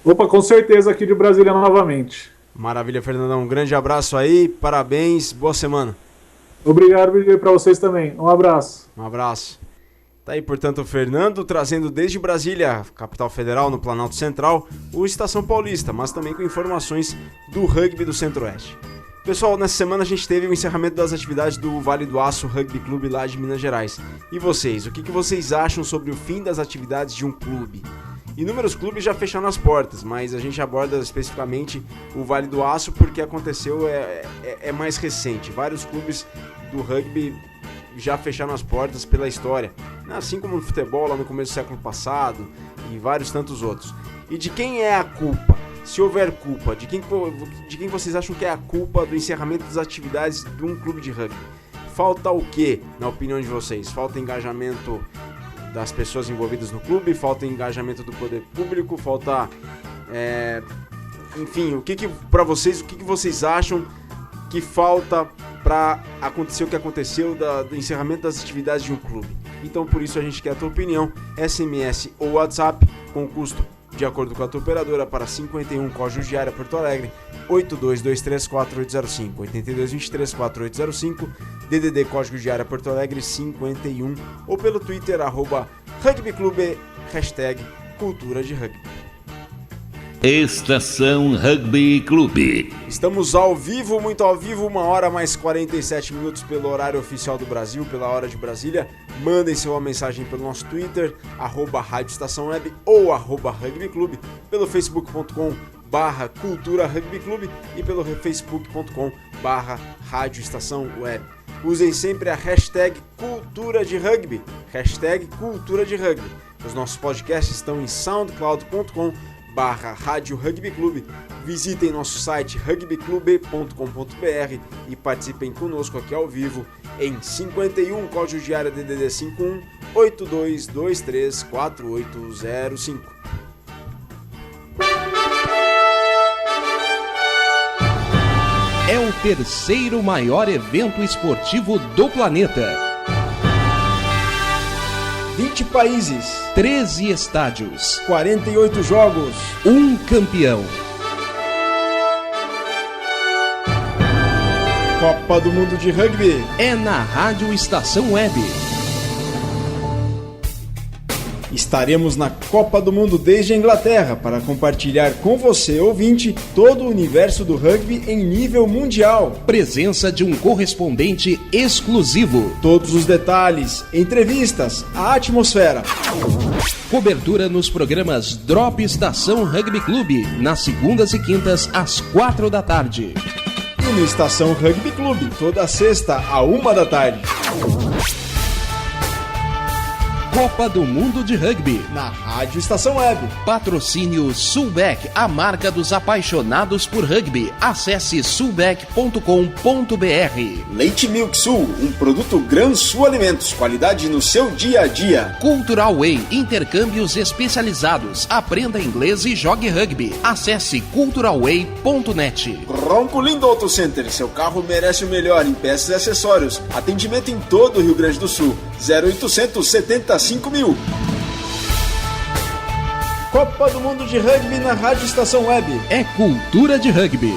Opa, com certeza, aqui de Brasília novamente. Maravilha, Fernandão. Um grande abraço aí, parabéns, boa semana. Obrigado para vocês também. Um abraço. Um abraço. Tá aí, portanto, o Fernando trazendo desde Brasília, capital federal, no Planalto Central, o Estação Paulista, mas também com informações do rugby do Centro-Oeste. Pessoal, nessa semana a gente teve o encerramento das atividades do Vale do Aço Rugby Clube lá de Minas Gerais. E vocês, o que vocês acham sobre o fim das atividades de um clube? Inúmeros clubes já fecharam as portas, mas a gente aborda especificamente o Vale do Aço porque aconteceu é mais recente. Vários clubes do rugby já fecharam as portas pela história, assim como no futebol lá no começo do século passado e vários tantos outros. E de quem é a culpa? Se houver culpa, de quem vocês acham que é a culpa do encerramento das atividades de um clube de rugby? Falta o quê, na opinião de vocês? Falta engajamento das pessoas envolvidas no clube, falta engajamento do poder público, falta... enfim, para vocês, o que vocês acham que falta para acontecer o que aconteceu do encerramento das atividades de um clube? Então, por isso, a gente quer a tua opinião, SMS ou WhatsApp, com custo de acordo com a tua operadora, para 51 Código de Área Porto Alegre, 82234805, 82234805, DDD Código de Área Porto Alegre 51, ou pelo Twitter, @rugbyclube, #cultura de rugby. Estação Rugby Clube. Estamos ao vivo, muito ao vivo, 1h mais 47 minutos pelo horário oficial do Brasil, pela hora de Brasília. Mandem sua mensagem pelo nosso Twitter, @Rádio Estação Web ou @Rugby Clube, pelo facebook.com/Cultura Rugby Clube e pelo facebook.com/Rádio Estação Web. Usem sempre a hashtag Cultura de Rugby, hashtag Cultura de Rugby. Os nossos podcasts estão em soundcloud.com/Rádio Rugby Clube. Visitem nosso site rugbyclube.com.br e participem conosco aqui ao vivo em 51 Código de Área DDD 51 82234805. É o terceiro maior evento esportivo do planeta. 20 países, 13 estádios, 48 jogos, um campeão. Copa do Mundo de Rugby. É na Rádio Estação Web. Estaremos na Copa do Mundo desde a Inglaterra para compartilhar com você, ouvinte, todo o universo do rugby em nível mundial. Presença de um correspondente exclusivo. Todos os detalhes, entrevistas, a atmosfera. Cobertura nos programas Drop Estação Rugby Clube, nas segundas e quintas às 4 da tarde. E no Estação Rugby Clube, toda sexta à 1 da tarde. Copa do Mundo de Rugby, na Rádio Estação Web. Patrocínio Sulbec, a marca dos apaixonados por rugby. Acesse sulbec.com.br. Leite Milk Sul, um produto Gran Sul Alimentos, qualidade no seu dia a dia. Cultural Way, intercâmbios especializados. Aprenda inglês e jogue rugby. Acesse culturalway.net. Ronco Lindo Auto Center, seu carro merece o melhor em peças e acessórios. Atendimento em todo o Rio Grande do Sul. 0800 75 mil. Copa do Mundo de Rugby na Rádio Estação Web. É cultura de rugby.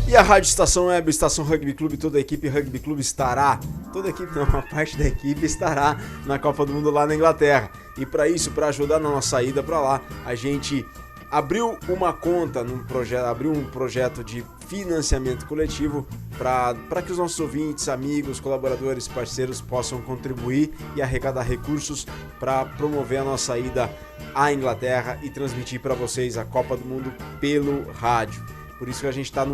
E E a Rádio Estação Web, Estação Rugby Clube, toda a equipe Rugby Clube estará, toda a equipe não, uma parte da equipe estará na Copa do Mundo lá na Inglaterra. E para isso, para ajudar na nossa ida para lá, a gente abriu uma conta abriu um projeto de financiamento coletivo para que os nossos ouvintes, amigos, colaboradores, parceiros possam contribuir e arrecadar recursos para promover a nossa ida à Inglaterra e transmitir para vocês a Copa do Mundo pelo rádio. Por isso que a gente está com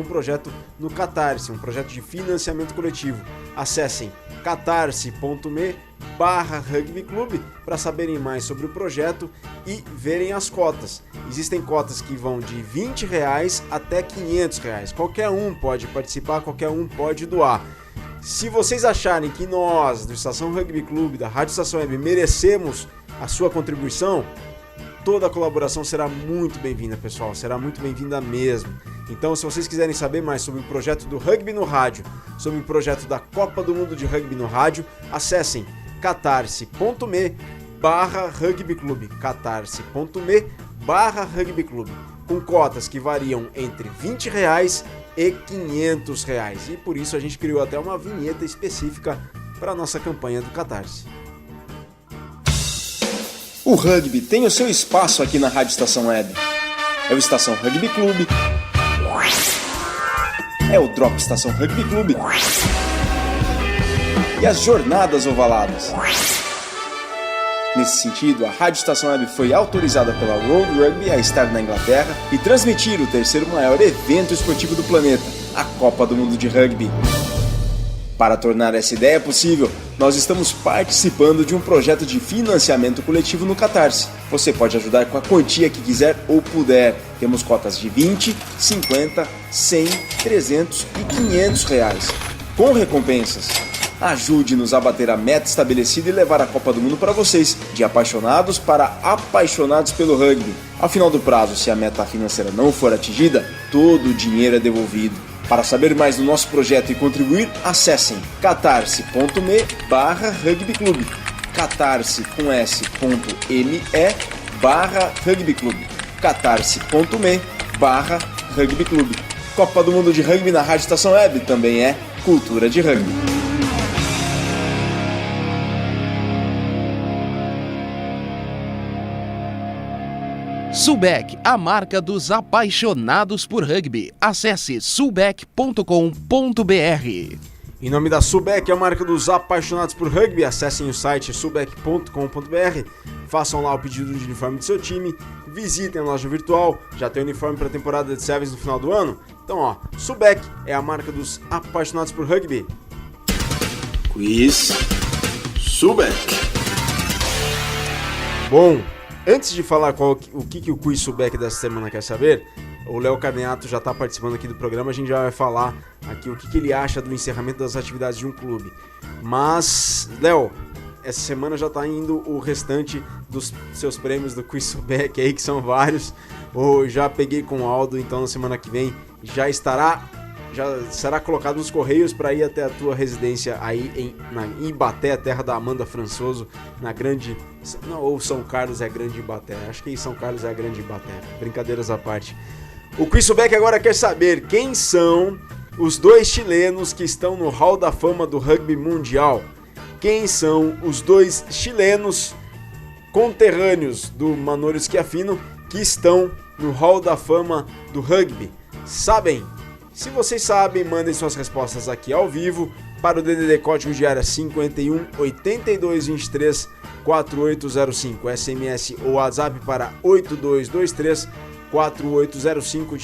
um projeto no Catarse, um projeto de financiamento coletivo. Acessem catarse.me/rugbyclube para saberem mais sobre o projeto e verem as cotas. Existem cotas que vão de R$20 até R$500. Qualquer um pode participar, qualquer um pode doar. Se vocês acharem que nós, do Estação Rugby Clube, da Rádio Estação Web, merecemos a sua contribuição, toda a colaboração será muito bem-vinda, pessoal, será muito bem-vinda mesmo. Então, se vocês quiserem saber mais sobre o projeto do Rugby no Rádio, sobre o projeto da Copa do Mundo de Rugby no Rádio, acessem catarse.me/rugbyclube, catarse.me/rugbyclube, com cotas que variam entre R$20 e R$500. E por isso a gente criou até uma vinheta específica para a nossa campanha do Catarse. O rugby tem o seu espaço aqui na Rádio Estação Web. É o Estação Rugby Clube. É o Drop Estação Rugby Clube. E as Jornadas Ovaladas. Nesse sentido, a Rádio Estação Web foi autorizada pela World Rugby a estar na Inglaterra e transmitir o terceiro maior evento esportivo do planeta, a Copa do Mundo de Rugby. Para tornar essa ideia possível, nós estamos participando de um projeto de financiamento coletivo no Catarse. Você pode ajudar com a quantia que quiser ou puder. Temos cotas de R$20, R$50, R$100, R$300 e R$500, com recompensas. Ajude-nos a bater a meta estabelecida e levar a Copa do Mundo para vocês, de apaixonados para apaixonados pelo rugby. Ao final do prazo, se a meta financeira não for atingida, todo o dinheiro é devolvido. Para saber mais do nosso projeto e contribuir, acessem catarse.me/rugbyclube, catarse.me/rugbyclube, catarse.me/rugbyclube. Copa do Mundo de Rugby na Rádio Estação Web também é cultura de rugby. Sulbec, a marca dos apaixonados por rugby. Acesse sulbec.com.br. Em nome da Sulbec, a marca dos apaixonados por rugby, acessem o site sulbec.com.br, façam lá o pedido de uniforme do seu time, visitem a loja virtual, já tem uniforme para a temporada de Sevens no final do ano? Então, ó, Sulbec é a marca dos apaixonados por rugby. Quiz Sulbec. Bom, antes de falar o que o Quiz Sulbec dessa semana quer saber, o Léo Carneato já está participando aqui do programa, a gente já vai falar aqui o que ele acha do encerramento das atividades de um clube. Mas, Léo, essa semana já está indo o restante dos seus prêmios do Quiz Sulbec aí, que são vários. Eu já peguei com o Aldo, então na semana que vem já será colocado nos correios para ir até a tua residência aí em Ibaté, a terra da Amanda Françoso, na grande... Não, ou São Carlos é grande Ibaté, acho que São Carlos é grande Ibaté, brincadeiras à parte. O Quiz Sulbec agora quer saber quem são os dois chilenos que estão no Hall da Fama do rugby mundial. Quem são os dois chilenos conterrâneos do Manolo Schiaffino que estão no Hall da Fama do rugby? Sabem? Se vocês sabem, mandem suas respostas aqui ao vivo para o DDD código de área 51 82 23 4805, SMS ou WhatsApp para 8223 4805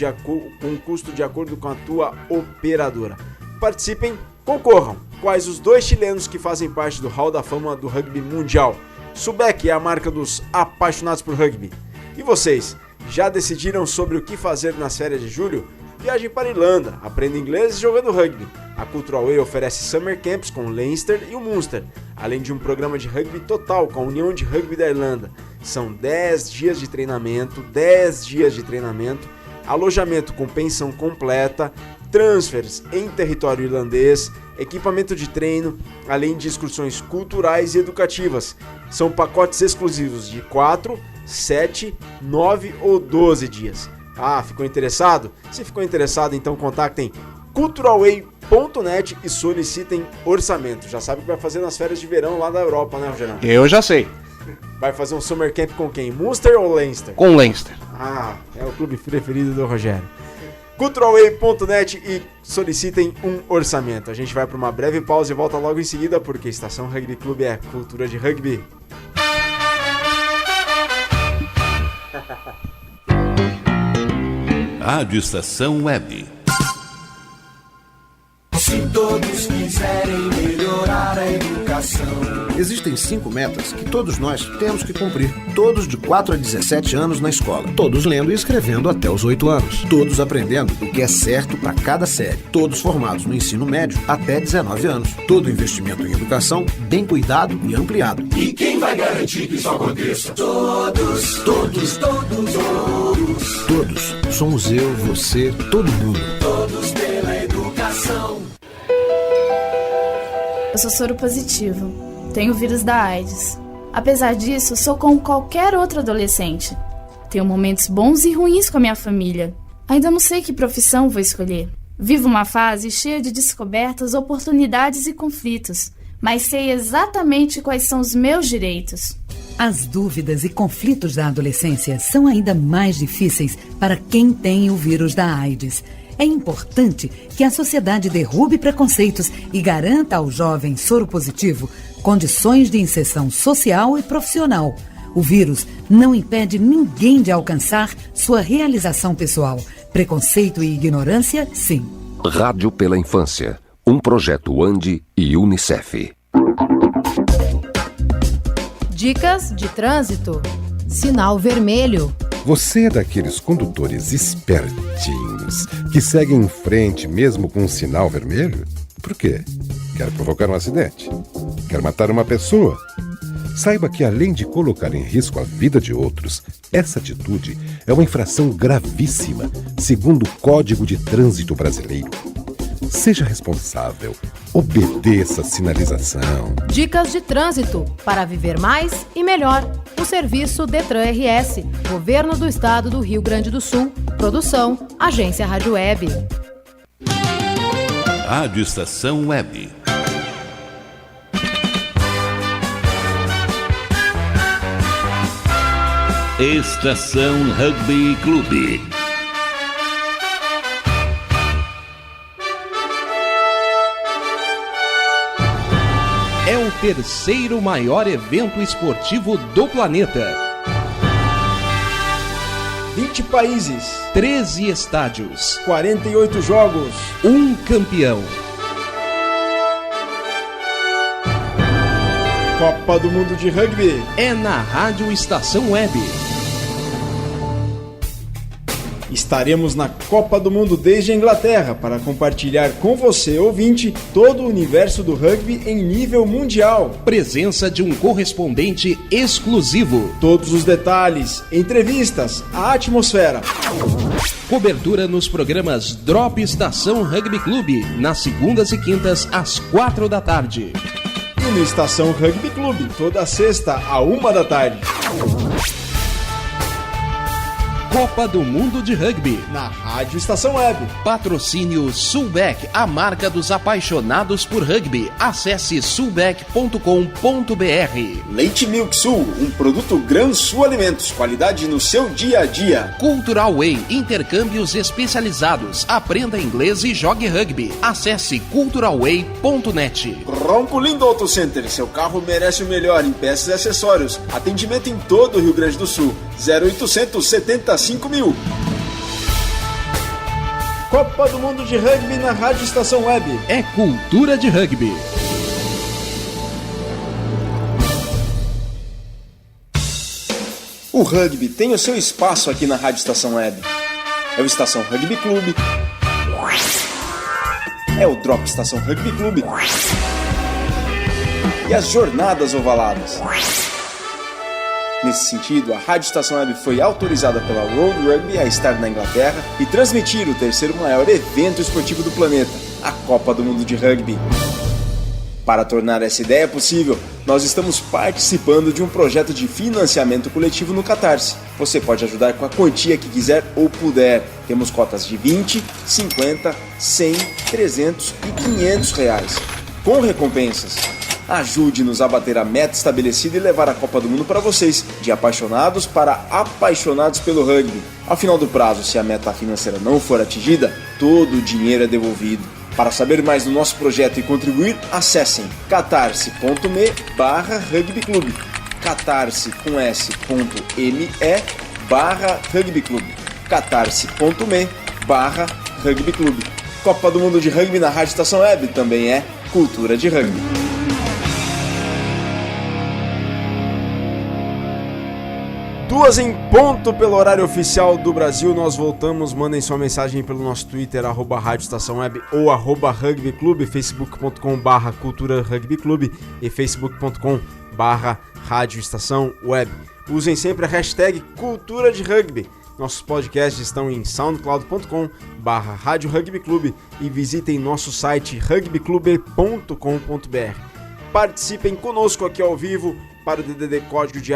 com custo de acordo com a tua operadora. Participem, concorram. Quais os dois chilenos que fazem parte do Hall da Fama do rugby mundial? Sulbec é a marca dos apaixonados por rugby. E vocês, já decidiram sobre o que fazer nas férias de julho? Viagem para a Irlanda, aprenda inglês jogando rugby. A Cultural Way oferece Summer Camps com o Leinster e o Munster, além de um programa de rugby total com a União de Rugby da Irlanda. São 10 dias de treinamento, alojamento com pensão completa, transfers em território irlandês, equipamento de treino, além de excursões culturais e educativas. São pacotes exclusivos de 4, 7, 9 ou 12 dias. Ah, ficou interessado? Se ficou interessado, então contactem culturalway.net e solicitem orçamento. Já sabe o que vai fazer nas férias de verão lá da Europa, né, Rogério? Eu já sei. Vai fazer um summer camp com quem? Munster ou Leinster? Com Leinster. Ah, é o clube preferido do Rogério. culturalway.net e solicitem um orçamento. A gente vai para uma breve pausa e volta logo em seguida, porque Estação Rugby Clube é cultura de rugby. Rádio Estação Web. Se todos quiserem melhorar a educação. Existem 5 metas que todos nós temos que cumprir. Todos de 4 a 17 anos na escola. Todos lendo e escrevendo até os 8 anos. Todos aprendendo o que é certo para cada série. Todos formados no ensino médio até 19 anos. Todo investimento em educação bem cuidado e ampliado. E quem vai garantir que isso aconteça? Todos, todos, todos, todos. Todos. Somos eu, você, todo mundo. Todos pela educação. Eu sou soro positivo. Tenho o vírus da AIDS. Apesar disso, sou como qualquer outro adolescente. Tenho momentos bons e ruins com a minha família. Ainda não sei que profissão vou escolher. Vivo uma fase cheia de descobertas, oportunidades e conflitos, mas sei exatamente quais são os meus direitos. As dúvidas e conflitos da adolescência são ainda mais difíceis para quem tem o vírus da AIDS. É importante que a sociedade derrube preconceitos e garanta ao jovem soropositivo condições de inserção social e profissional. O vírus não impede ninguém de alcançar sua realização pessoal. Preconceito e ignorância, sim. Rádio pela Infância, um projeto ANDI e Unicef. Dicas de trânsito. Sinal vermelho. Você é daqueles condutores espertinhos que seguem em frente mesmo com um sinal vermelho? Por quê? Quer provocar um acidente? Quer matar uma pessoa? Saiba que, além de colocar em risco a vida de outros, essa atitude é uma infração gravíssima, segundo o Código de Trânsito Brasileiro. Seja responsável, obedeça a sinalização. Dicas de trânsito para viver mais e melhor. O serviço Detran RS, Governo do Estado do Rio Grande do Sul, produção, Agência Rádio Web. Rádio Estação Web. Estação Rugby Clube. É o terceiro maior evento esportivo do planeta. 20 países, 13 estádios, 48 jogos, um campeão. Copa do Mundo de Rugby é na Rádio Estação Web. Estaremos na Copa do Mundo desde a Inglaterra para compartilhar com você, ouvinte, todo o universo do rugby em nível mundial. Presença de um correspondente exclusivo. Todos os detalhes, entrevistas, a atmosfera. Cobertura nos programas Drop Estação Rugby Clube, nas segundas e quintas às 4 da tarde. E no Estação Rugby Clube, toda sexta à 1 da tarde. Copa do Mundo de Rugby na Rádio Estação Web. Patrocínio Sulbec, a marca dos apaixonados por rugby. Acesse sulbec.com.br. Leite Milk Sul, um produto Gran Sul Alimentos, qualidade no seu dia a dia. Cultural Way, intercâmbios especializados. Aprenda inglês e jogue rugby. Acesse culturalway.net. Ronco Lindo Auto Center, seu carro merece o melhor em peças e acessórios. Atendimento em todo o Rio Grande do Sul. 0800 75 mil. Copa do Mundo de Rugby na Rádio Estação Web. É cultura de rugby. O rugby tem o seu espaço aqui na Rádio Estação Web. É o Estação Rugby Clube. É o Drop Estação Rugby Clube. E as Jornadas Ovaladas. Nesse sentido, a Rádio Estação Web foi autorizada pela World Rugby a estar na Inglaterra e transmitir o terceiro maior evento esportivo do planeta, a Copa do Mundo de Rugby. Para tornar essa ideia possível, nós estamos participando de um projeto de financiamento coletivo no Catarse. Você pode ajudar com a quantia que quiser ou puder. Temos cotas de 20, 50, 100, 300 e 500 reais, com recompensas. Ajude-nos a bater a meta estabelecida e levar a Copa do Mundo para vocês, de apaixonados para apaixonados pelo rugby. Ao final do prazo, se a meta financeira não for atingida, todo o dinheiro é devolvido. Para saber mais do nosso projeto e contribuir, acessem catarse.me/rugbyclub, catarse.me/rugbyclub, catarse.me/rugbyclub. Copa do Mundo de Rugby na Rádio Estação Web também é cultura de rugby. Duas em ponto pelo horário oficial do Brasil, nós voltamos, mandem sua mensagem pelo nosso Twitter, @Rádio Estação Web ou @rugbyclub, facebook.com/cultura rugbyclub e facebook.com/Rádio Estação Web. Usem sempre a hashtag Cultura de Rugby. Nossos podcasts estão em soundcloud.com/Rádio Rugbyclub e visitem nosso site rugbyclub.com.br. Participem conosco aqui ao vivo para o DDD Código de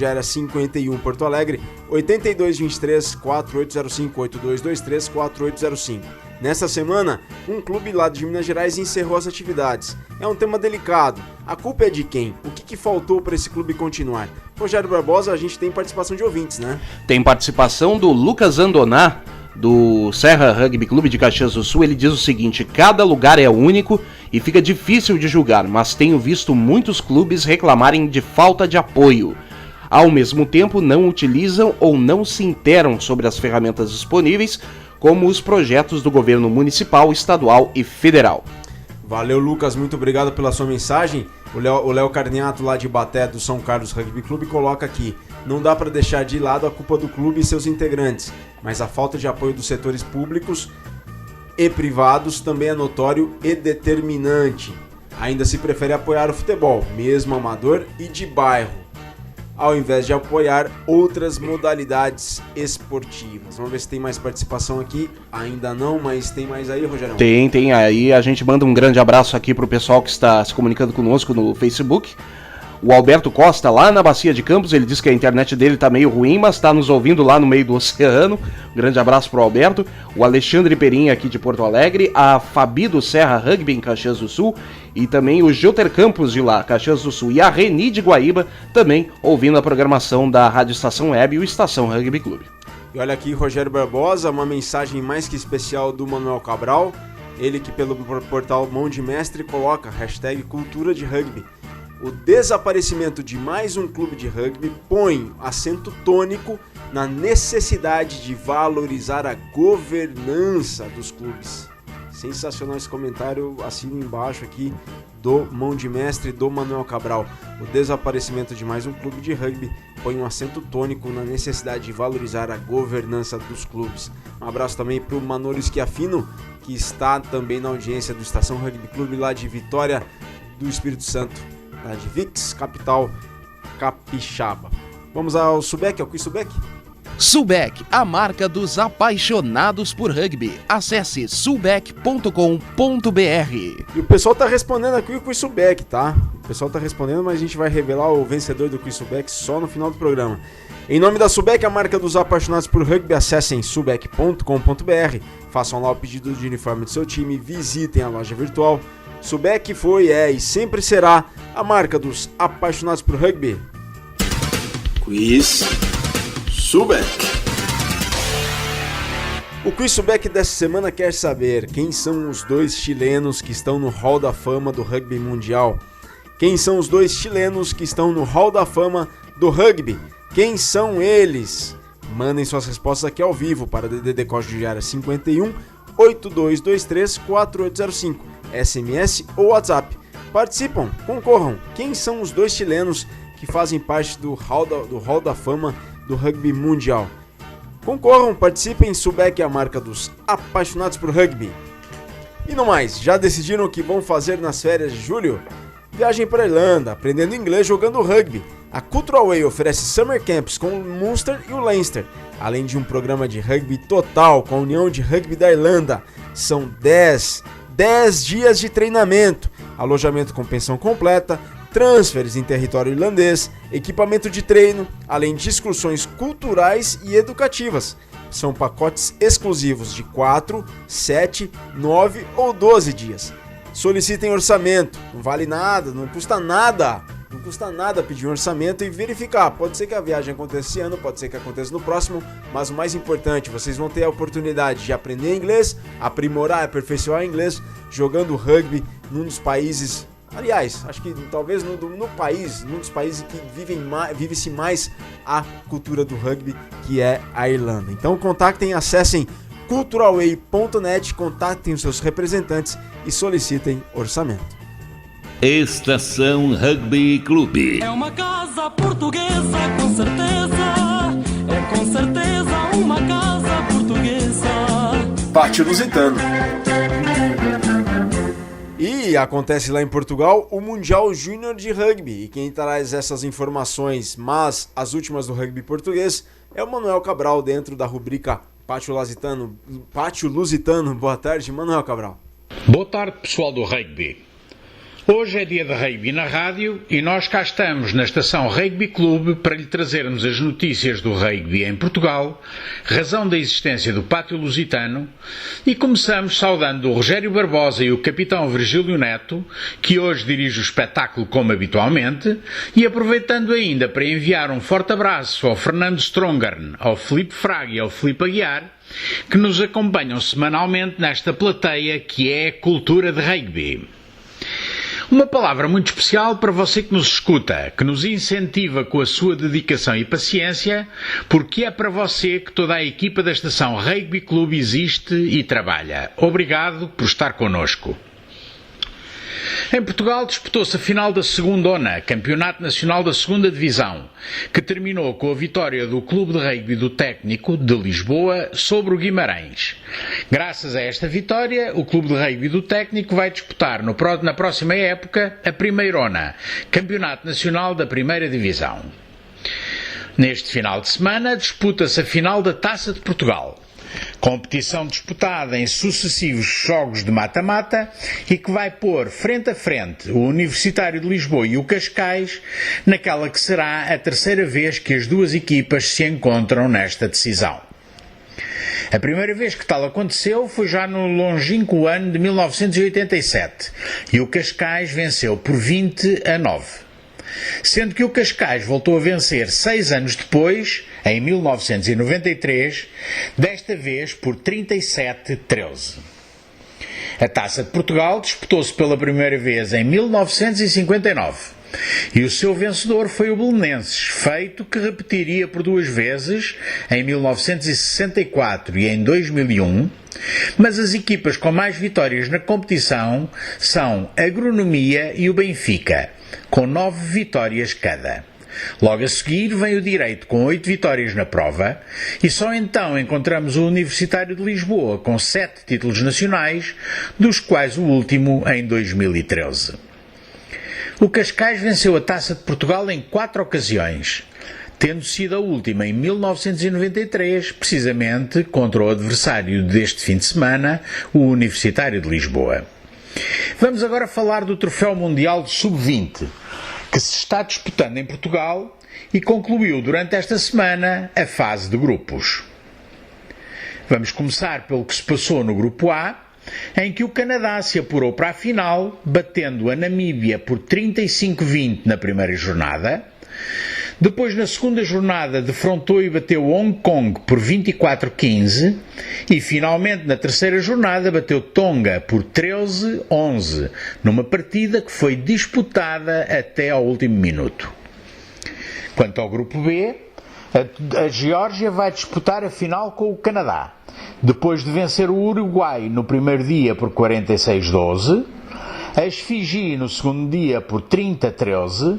Área 51 Porto Alegre, 8223-4805, 8223-4805. Nessa semana, um clube lá de Minas Gerais encerrou as atividades. É um tema delicado. A culpa é de quem? O que faltou para esse clube continuar? Rogério Barbosa, a gente tem participação de ouvintes, né? Tem participação do Lucas Andoná, do Serra Rugby Clube de Caxias do Sul. Ele diz o seguinte: cada lugar é único e fica difícil de julgar, mas tenho visto muitos clubes reclamarem de falta de apoio. Ao mesmo tempo, não utilizam ou não se interam sobre as ferramentas disponíveis, como os projetos do governo municipal, estadual e federal. Valeu, Lucas, muito obrigado pela sua mensagem. O Léo Carniato, lá de Baté, do São Carlos Rugby Clube, coloca aqui: não dá para deixar de lado a culpa do clube e seus integrantes, mas a falta de apoio dos setores públicos e privados também é notório e determinante. Ainda se prefere apoiar o futebol, mesmo amador e de bairro, ao invés de apoiar outras modalidades esportivas. Vamos ver se tem mais participação aqui. Ainda não, mas tem mais aí, Rogério? Tem aí. A gente manda um grande abraço aqui pro pessoal que está se comunicando conosco no Facebook. O Alberto Costa, lá na Bacia de Campos, ele diz que a internet dele tá meio ruim, mas tá nos ouvindo lá no meio do oceano. Um grande abraço pro Alberto. O Alexandre Perim, aqui de Porto Alegre. A Fabi do Serra Rugby em Caxias do Sul. E também o Gilter Campos de lá, Caxias do Sul. E a Reni de Guaíba, também ouvindo a programação da Rádio Estação Web e o Estação Rugby Clube. E olha aqui, Rogério Barbosa, uma mensagem mais que especial do Manuel Cabral. Ele que pelo portal Mão de Mestre coloca hashtag Cultura de Rugby. O desaparecimento de mais um clube de rugby põe acento tônico na necessidade de valorizar a governança dos clubes. Sensacional esse comentário, assino embaixo aqui, do Mão de Mestre, do Manuel Cabral. O desaparecimento de mais um clube de rugby põe um acento tônico na necessidade de valorizar a governança dos clubes. Um abraço também para o Manolo Schiaffino, que está também na audiência do Estação Rugby Clube lá de Vitória do Espírito Santo, lá de Vix, capital capixaba. Vamos ao Subec, ao Quiz Subec? Sulbec, a marca dos apaixonados por rugby. Acesse sulbec.com.br. E o pessoal tá respondendo aqui o Quiz Subec, tá? O pessoal tá respondendo, mas a gente vai revelar o vencedor do Quiz Subec só no final do programa. Em nome da Sulbec, a marca dos apaixonados por rugby, acessem sulbec.com.br, façam lá o pedido de uniforme do seu time, visitem a loja virtual. Sulbec foi, e sempre será a marca dos apaixonados por rugby. Quiz Subec. O Quiz Subec dessa semana quer saber quem são os dois chilenos que estão no Hall da Fama do rugby mundial. Quem são os dois chilenos que estão no Hall da Fama do rugby? Quem são eles? Mandem suas respostas aqui ao vivo para DDD Código de Área 51 8223 4805, SMS ou WhatsApp. Participam, concorram. Quem são os dois chilenos que fazem parte do Hall da Fama do rugby mundial? Concorram, participem. Sulbec é a marca dos apaixonados por rugby. E no mais, já decidiram o que vão fazer nas férias de julho? Viagem para a Irlanda, aprendendo inglês jogando rugby. A Cultural Way oferece Summer Camps com o Munster e o Leinster, além de um programa de rugby total com a União de Rugby da Irlanda. São 10 10 dias de treinamento, alojamento com pensão completa, transfers em território irlandês, equipamento de treino, além de excursões culturais e educativas. São pacotes exclusivos de 4, 7, 9 ou 12 dias. Solicitem orçamento, não vale nada, não custa nada pedir um orçamento e verificar. Pode ser que a viagem aconteça esse ano, pode ser que aconteça no próximo, mas o mais importante, vocês vão ter a oportunidade de aprender inglês, aprimorar, aperfeiçoar inglês, jogando rugby num dos países, aliás, acho que talvez num dos países que vive-se mais a cultura do rugby, que é a Irlanda. Então contactem, acessem culturalway.net, contatem os seus representantes e solicitem orçamento. Estação Rugby Clube. É uma casa portuguesa, com certeza uma casa portuguesa. Pátio Lusitano. E acontece lá em Portugal o Mundial Júnior de Rugby. E quem traz essas informações, mas as últimas do rugby português, é o Manuel Cabral, dentro da rubrica Pátio Lusitano. Boa tarde, Manuel Cabral. Boa tarde, pessoal do rugby. Hoje é dia de rugby na rádio e nós cá estamos na estação Rugby Clube para lhe trazermos as notícias do rugby em Portugal, razão da existência do Pátio Lusitano, e começamos saudando o Rogério Barbosa e o capitão Virgílio Neto, que hoje dirige o espetáculo como habitualmente, e aproveitando ainda para enviar um forte abraço ao Fernando Strongern, ao Filipe Fraga e ao Filipe Aguiar, que nos acompanham semanalmente nesta plateia que é a cultura de rugby. Uma palavra muito especial para você que nos escuta, que nos incentiva com a sua dedicação e paciência, porque é para você que toda a equipa da estação Rugby Clube existe e trabalha. Obrigado por estar connosco. Em Portugal disputou-se a final da Segundona, Campeonato Nacional da Segunda Divisão, que terminou com a vitória do Clube de Rugby do Técnico de Lisboa sobre o Guimarães. Graças a esta vitória, o Clube de Rugby do Técnico vai disputar na próxima época a Primeirona, Campeonato Nacional da Primeira Divisão. Neste final de semana disputa-se a final da Taça de Portugal. Competição disputada em sucessivos jogos de mata-mata e que vai pôr frente a frente o Universitário de Lisboa e o Cascais naquela que será a terceira vez que as duas equipas se encontram nesta decisão. A primeira vez que tal aconteceu foi já no longínquo ano de 1987 e o Cascais venceu por 20-9. Sendo que o Cascais voltou a vencer 6 anos depois, em 1993, desta vez por 37-13. A Taça de Portugal disputou-se pela primeira vez em 1959 e o seu vencedor foi o Belenenses, feito que repetiria por 2 vezes, em 1964 e em 2001, mas as equipas com mais vitórias na competição são a Agronomia e o Benfica, com 9 vitórias cada. Logo a seguir vem o Direito com 8 vitórias na prova e só então encontramos o Universitário de Lisboa com 7 títulos nacionais, dos quais o último em 2013. O Cascais venceu a Taça de Portugal em 4 ocasiões, tendo sido a última em 1993, precisamente contra o adversário deste fim de semana, o Universitário de Lisboa. Vamos agora falar do Troféu Mundial de Sub-20, que se está disputando em Portugal e concluiu durante esta semana a fase de grupos. Vamos começar pelo que se passou no Grupo A, em que o Canadá se apurou para a final, batendo a Namíbia por 35-20 na primeira jornada. Depois, na segunda jornada, defrontou e bateu Hong Kong por 24-15 e, finalmente, na terceira jornada, bateu Tonga por 13-11, numa partida que foi disputada até ao último minuto. Quanto ao Grupo B, a Geórgia vai disputar a final com o Canadá, depois de vencer o Uruguai no primeiro dia por 46-12, as Fiji no segundo dia por 30-13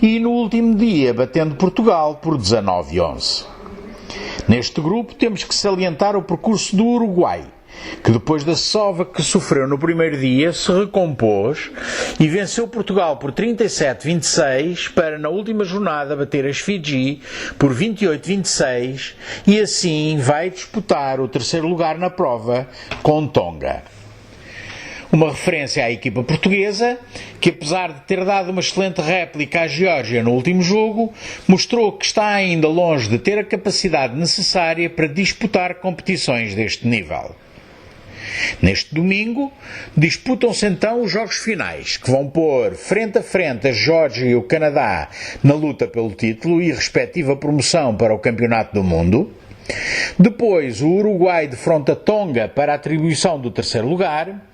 e no último dia batendo Portugal por 19-11. Neste grupo temos que salientar o percurso do Uruguai, que depois da sova que sofreu no primeiro dia se recompôs e venceu Portugal por 37-26 para na última jornada bater as Fiji por 28-26 e assim vai disputar o terceiro lugar na prova com Tonga. Uma referência à equipa portuguesa, que apesar de ter dado uma excelente réplica à Geórgia no último jogo, mostrou que está ainda longe de ter a capacidade necessária para disputar competições deste nível. Neste domingo, disputam-se então os jogos finais, que vão pôr frente a frente a Geórgia e o Canadá na luta pelo título e respectiva promoção para o Campeonato do Mundo. Depois, o Uruguai defronta Tonga para a atribuição do terceiro lugar.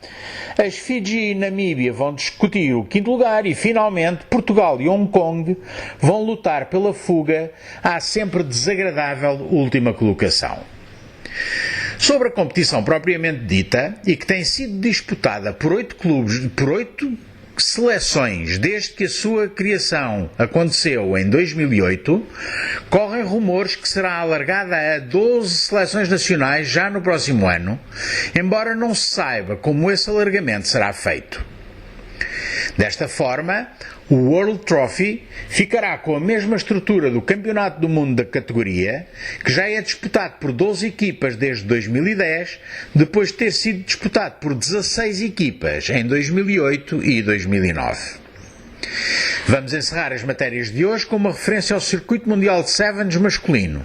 As Fiji e Namíbia vão discutir o quinto lugar e, finalmente, Portugal e Hong Kong vão lutar pela fuga à sempre desagradável última colocação. Sobre a competição propriamente dita, e que tem sido disputada por 8 seleções desde que a sua criação aconteceu em 2008, correm rumores que será alargada a 12 seleções nacionais já no próximo ano, embora não se saiba como esse alargamento será feito. Desta forma, o World Trophy ficará com a mesma estrutura do Campeonato do Mundo da categoria, que já é disputado por 12 equipas desde 2010, depois de ter sido disputado por 16 equipas em 2008 e 2009. Vamos encerrar as matérias de hoje com uma referência ao Circuito Mundial de Sevens masculino,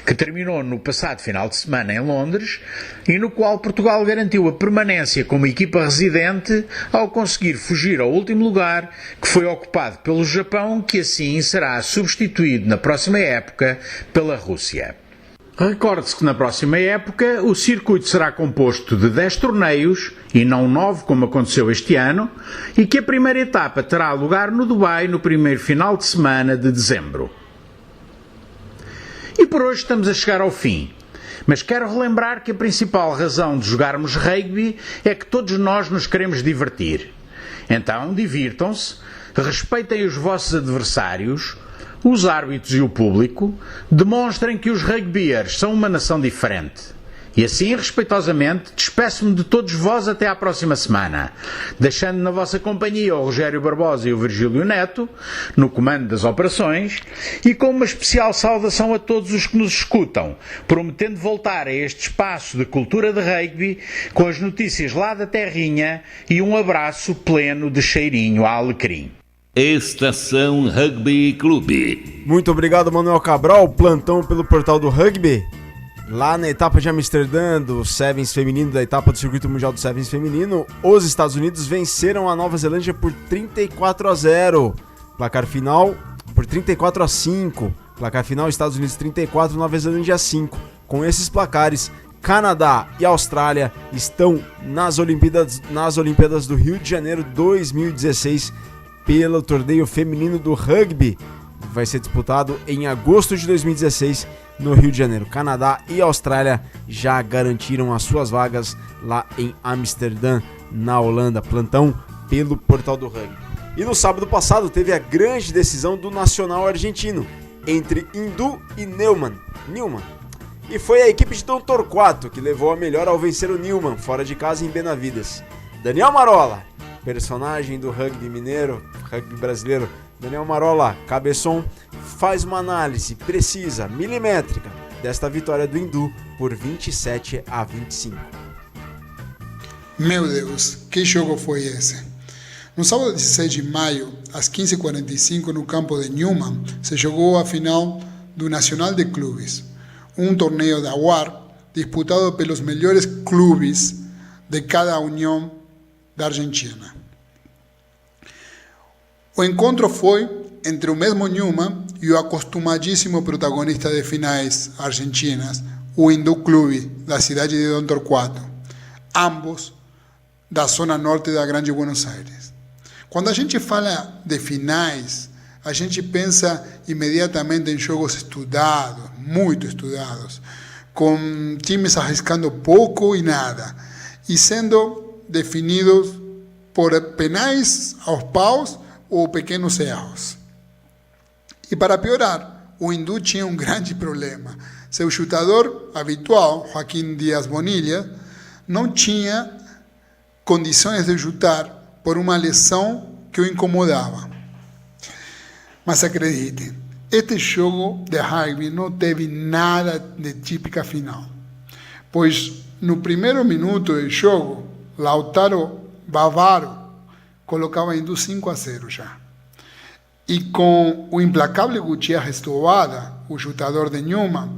que terminou no passado final de semana em Londres e no qual Portugal garantiu a permanência como equipa residente ao conseguir fugir ao último lugar, que foi ocupado pelo Japão, que assim será substituído na próxima época pela Rússia. Recorde-se que na próxima época o circuito será composto de 10 torneios e não 9 como aconteceu este ano, e que a primeira etapa terá lugar no Dubai no primeiro final de semana de dezembro. E por hoje estamos a chegar ao fim, mas quero relembrar que a principal razão de jogarmos rugby é que todos nós nos queremos divertir. Então divirtam-se, respeitem os vossos adversários, os árbitros e o público, demonstrem que os rugbyers são uma nação diferente. E assim, respeitosamente, despeço-me de todos vós até à próxima semana, deixando na vossa companhia o Rogério Barbosa e o Virgílio Neto, no comando das operações, e com uma especial saudação a todos os que nos escutam, prometendo voltar a este espaço de cultura de rugby com as notícias lá da terrinha e um abraço pleno de cheirinho a alecrim. Estação Rugby Clube. Muito obrigado, Manuel Cabral, plantão pelo portal do rugby. Lá na etapa de Amsterdã do Sevens feminino, da etapa do Circuito Mundial do Sevens feminino, os Estados Unidos venceram a Nova Zelândia por 34-0. Placar final por 34-5. Placar final, Estados Unidos 34, Nova Zelândia 5. Com esses placares, Canadá e Austrália estão nas Olimpíadas do Rio de Janeiro 2016 pelo torneio feminino do rugby. Vai ser disputado em agosto de 2016 no Rio de Janeiro. Canadá e Austrália já garantiram as suas vagas lá em Amsterdã, na Holanda. Plantão pelo portal do rugby. E no sábado passado teve a grande decisão do Nacional argentino entre Hindu e Newman. E foi a equipe de Dom Torquato que levou a melhor ao vencer o Newman fora de casa em Benavides. Daniel Marola, personagem do rugby mineiro, rugby brasileiro, Daniel Marola, cabeção, faz uma análise precisa, milimétrica, desta vitória do Hindu por 27-25. Meu Deus, que jogo foi esse? No sábado 16 de maio, às 15h45, no campo de Newman, se jogou a final do Nacional de Clubes, um torneio da UAR disputado pelos melhores clubes de cada união da Argentina. O encontro foi entre o mesmo Newman e o acostumadíssimo protagonista de finais argentinas, o Hindu Clube, da cidade de Dom Torquato, ambos da zona norte da Grande Buenos Aires. Quando a gente fala de finais, a gente pensa imediatamente em jogos estudados, muito estudados, com times arriscando pouco e nada, e sendo definidos por penais aos paus ou pequenos erros. E para piorar, o Hindu tinha um grande problema. Seu chutador habitual, Joaquim Dias Bonilla, não tinha condições de chutar por uma lesão que o incomodava. Mas acreditem, este jogo de rugby não teve nada de típica final, pois no primeiro minuto do jogo, Lautaro bávaro colocava Hindu 5-0 já. E com o implacável Gutierrez Tobada, o chutador de Newman,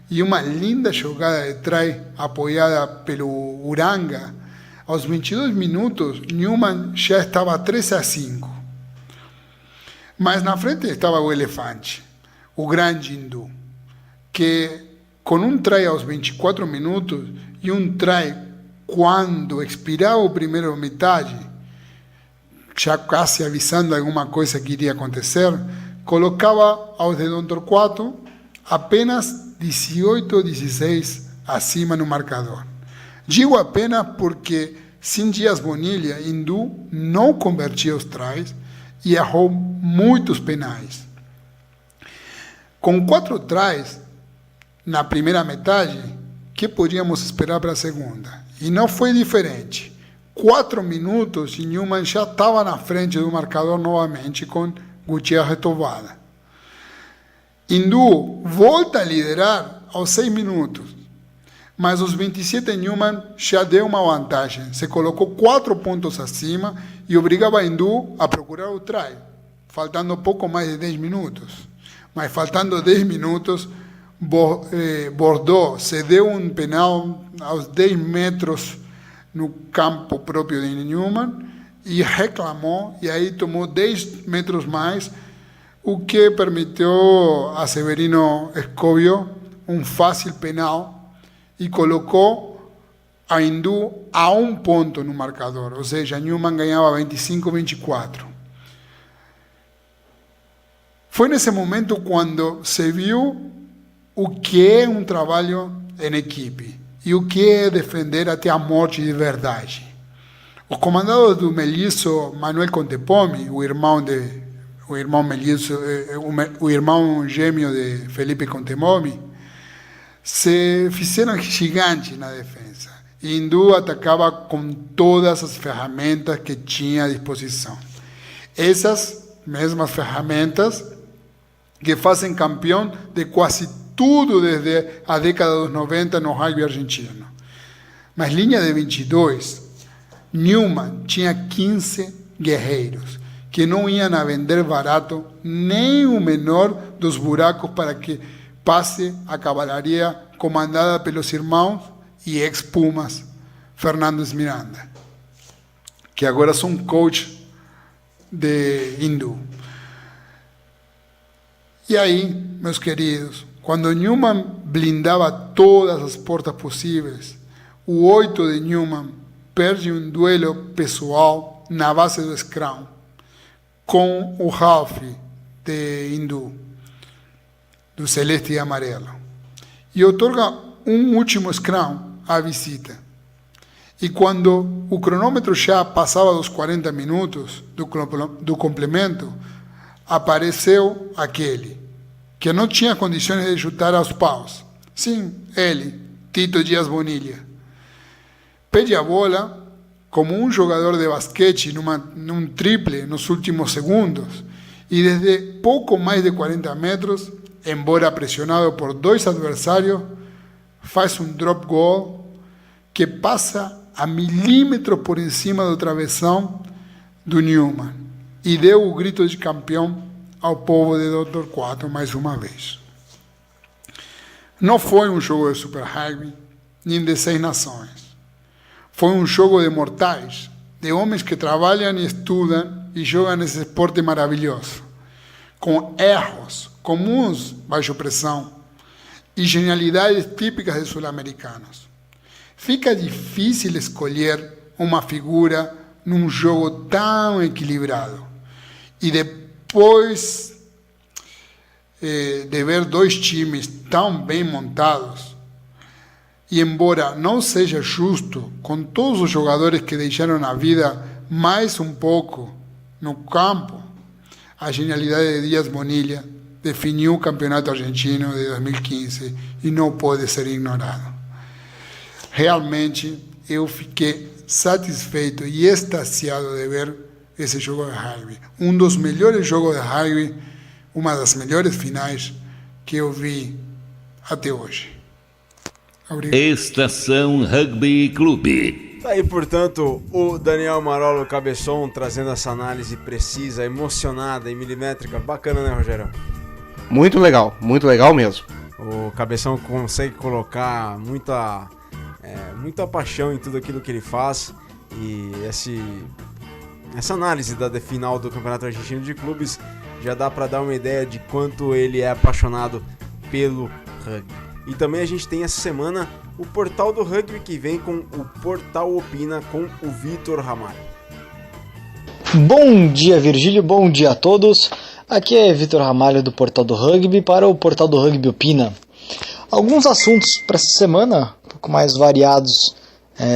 e uma linda jogada de trás apoiada pelo Uranga, aos 22 minutos, Newman já estava 3-5. Mas na frente estava o elefante, o grande Hindu, que com um try aos 24 minutos e um try quando expirava a primeira metade, já quase avisando alguma coisa que iria acontecer, colocava aos de Don Torquato apenas 18-16 acima no marcador. Digo apenas porque, sem Dias Bonilha, Hindu não convertia os tries e errou muitos penais. Com 4 tries na primeira metade, que podíamos esperar para a segunda? E não foi diferente. 4 minutos e Newman já estava na frente do marcador novamente com Gutierrez Tobada. Hindu volta a liderar aos 6 minutos, mas aos 27 Newman já deu uma vantagem. Se colocou 4 pontos acima e obrigava Hindu a procurar o try, faltando pouco mais de 10 minutos. Mas faltando 10 minutos, Bordeaux cedeu um penal aos 10 metros no campo próprio de Newman e reclamou, e aí tomou 10 metros mais, o que permitiu a Severino Escobio um fácil penal e colocou a Hindu a 1 ponto no marcador, ou seja, Newman ganhava 25-24. Foi nesse momento quando se viu o que é um trabalho em equipe e o que é defender até a morte de verdade. Os comandados do Mellizo Manuel Contepome, o irmão gêmeo de Felipe Contepome, se fizeram gigantes na defesa. E Hindu atacava com todas as ferramentas que tinha à disposição. Essas mesmas ferramentas que fazem campeão de quase tudo desde a década dos 90 no rugby argentino. Mas linha de 22, Newman tinha 15 guerreiros que não iam a vender barato nem o menor dos buracos para que passe a cavalaria comandada pelos irmãos e ex-Pumas Fernandes Miranda, que agora são coach de Hindu. E aí, meus queridos, quando Newman blindava todas as portas possíveis, o 8 de Newman perde um duelo pessoal na base do scrum com o Ralph de Hindu, do celeste e amarelo, e otorga um último scrum à visita. E quando o cronômetro já passava dos 40 minutos do complemento, apareceu aquele que não tinha condições de chutar aos paus. Sim, ele, Tito Dias Bonilha. Pede a bola como um jogador de basquete num triple nos últimos segundos e desde pouco mais de 40 metros, embora pressionado por 2 adversários, faz um drop goal que passa a milímetros por cima do travessão do Newman e deu o grito de campeão ao povo de Don Torquato mais uma vez. Não foi um jogo de Super Rugby, nem de 6 nações. Foi um jogo de mortais, de homens que trabalham e estudam e jogam esse esporte maravilhoso, com erros comuns baixo pressão e genialidades típicas de sul-americanos. Fica difícil escolher uma figura num jogo tão equilibrado. E depois de ver 2 times tão bem montados, e embora não seja justo com todos os jogadores que deixaram a vida mais um pouco no campo, a genialidade de Dias Bonilha definiu o campeonato argentino de 2015 e não pode ser ignorado. Realmente eu fiquei satisfeito e extasiado de ver esse jogo de rugby. Um dos melhores jogos de rugby, uma das melhores finais que eu vi até hoje. Obrigado. Estação Rugby Clube. Tá aí, portanto, o Daniel Marolo Cabeçon trazendo essa análise precisa, emocionada e milimétrica. Bacana, né, Rogério? Muito legal mesmo. O Cabeção consegue colocar muita paixão em tudo aquilo que ele faz. E essa análise da final do Campeonato Argentino de Clubes já dá para dar uma ideia de quanto ele é apaixonado pelo rugby. E também a gente tem essa semana o Portal do Rugby, que vem com o Portal Opina com o Vitor Ramalho. Bom dia, Virgílio, bom dia a todos. Aqui é Vitor Ramalho do Portal do Rugby para o Portal do Rugby Opina. Alguns assuntos para essa semana, um pouco mais variados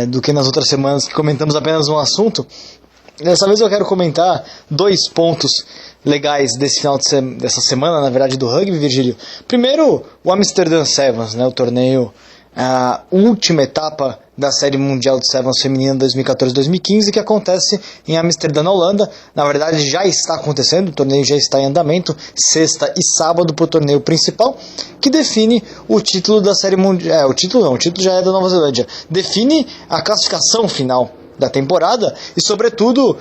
do que nas outras semanas que comentamos apenas um assunto. Dessa vez eu quero comentar 2 pontos legais dessa semana, na verdade, do rugby, Virgílio. Primeiro, o Amsterdam Sevens, né, o torneio, a última etapa da Série Mundial de Sevens Feminina 2014-2015, que acontece em Amsterdã, na Holanda. Na verdade, já está acontecendo, o torneio já está em andamento, sexta e sábado para o torneio principal, que define o título da Série Mundial. O título já é da Nova Zelândia. Define a classificação final da temporada e, sobretudo,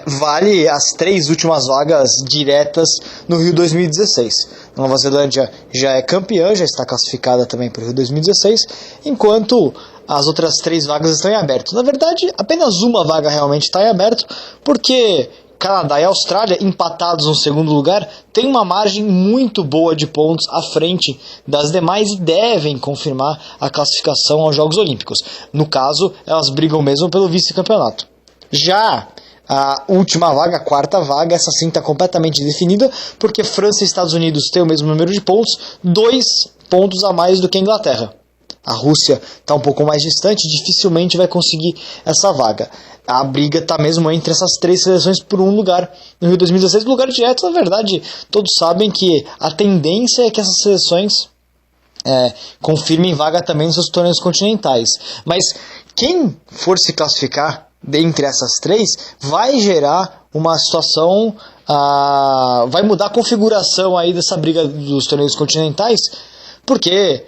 vale as 3 últimas vagas diretas no Rio 2016. A Nova Zelândia já é campeã, já está classificada também para o Rio 2016, enquanto as outras 3 vagas estão em aberto. Na verdade, apenas uma vaga realmente está em aberto, porque Canadá e Austrália, empatados no segundo lugar, têm uma margem muito boa de pontos à frente das demais e devem confirmar a classificação aos Jogos Olímpicos. No caso, elas brigam mesmo pelo vice-campeonato. Já a última vaga, a 4ª vaga, essa sim está completamente definida, porque França e Estados Unidos têm o mesmo número de pontos, 2 pontos a mais do que a Inglaterra. A Rússia está um pouco mais distante, dificilmente vai conseguir essa vaga. A briga está mesmo entre essas 3 seleções por um lugar no Rio 2016. Lugar direto, na verdade, todos sabem que a tendência é que essas seleções confirmem vaga também nos seus torneios continentais. Mas quem for se classificar dentre essas 3 vai gerar uma situação, vai mudar a configuração aí dessa briga dos torneios continentais, porque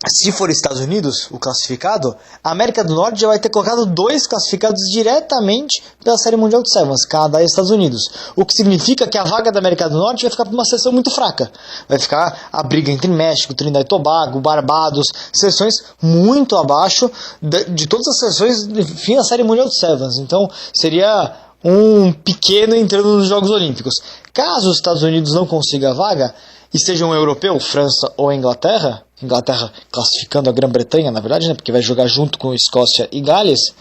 se for Estados Unidos, o classificado, a América do Norte já vai ter colocado 2 classificados diretamente pela Série Mundial de Sevens, Canadá e Estados Unidos. O que significa que a vaga da América do Norte vai ficar para uma seleção muito fraca. Vai ficar a briga entre México, Trinidad e Tobago, Barbados, seleções muito abaixo de todas as seleções enfim, da Série Mundial de Sevens. Então seria um pequeno entrando nos Jogos Olímpicos. Caso os Estados Unidos não consiga a vaga, e seja um europeu, França ou Inglaterra classificando a Grã-Bretanha, na verdade, né, porque vai jogar junto com Escócia e Gales,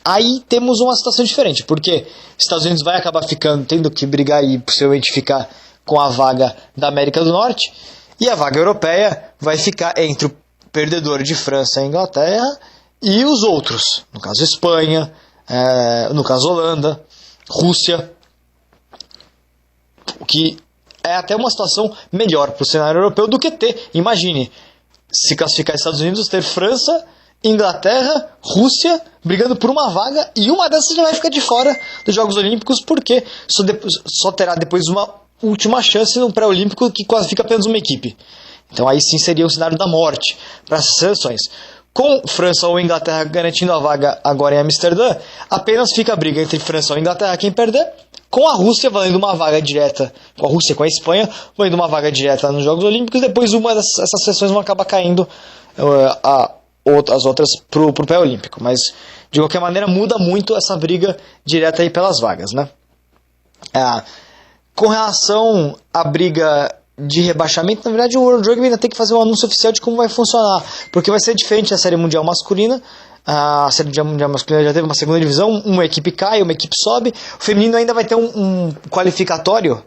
aí temos uma situação diferente, porque Estados Unidos vai acabar tendo que brigar e possivelmente ficar com a vaga da América do Norte, e a vaga europeia vai ficar entre o perdedor de França e Inglaterra e os outros, no caso Espanha, no caso Holanda, Rússia, o que é até uma situação melhor para o cenário europeu do que ter, imagine, se classificar Estados Unidos, ter França, Inglaterra, Rússia brigando por uma vaga, e uma dessas já vai ficar de fora dos Jogos Olímpicos, porque só terá depois uma última chance no pré-olímpico que classifica apenas uma equipe. Então aí sim seria um cenário da morte para essas seleções. Com França ou Inglaterra garantindo a vaga agora em Amsterdã, apenas fica a briga entre França ou Inglaterra, quem perder, com a Rússia valendo uma vaga direta, com a Rússia e com a Espanha valendo uma vaga direta nos Jogos Olímpicos, depois uma dessas seleções vão acabar caindo, as outras pro pé olímpico. Mas de qualquer maneira muda muito essa briga direta aí pelas vagas, né? Com relação à briga de rebaixamento, na verdade o World Rugby ainda tem que fazer um anúncio oficial de como vai funcionar, porque vai ser diferente da Série Mundial Masculina. A Série Mundial Masculina já teve uma segunda divisão, uma equipe cai, uma equipe sobe. O feminino ainda vai ter um qualificatório,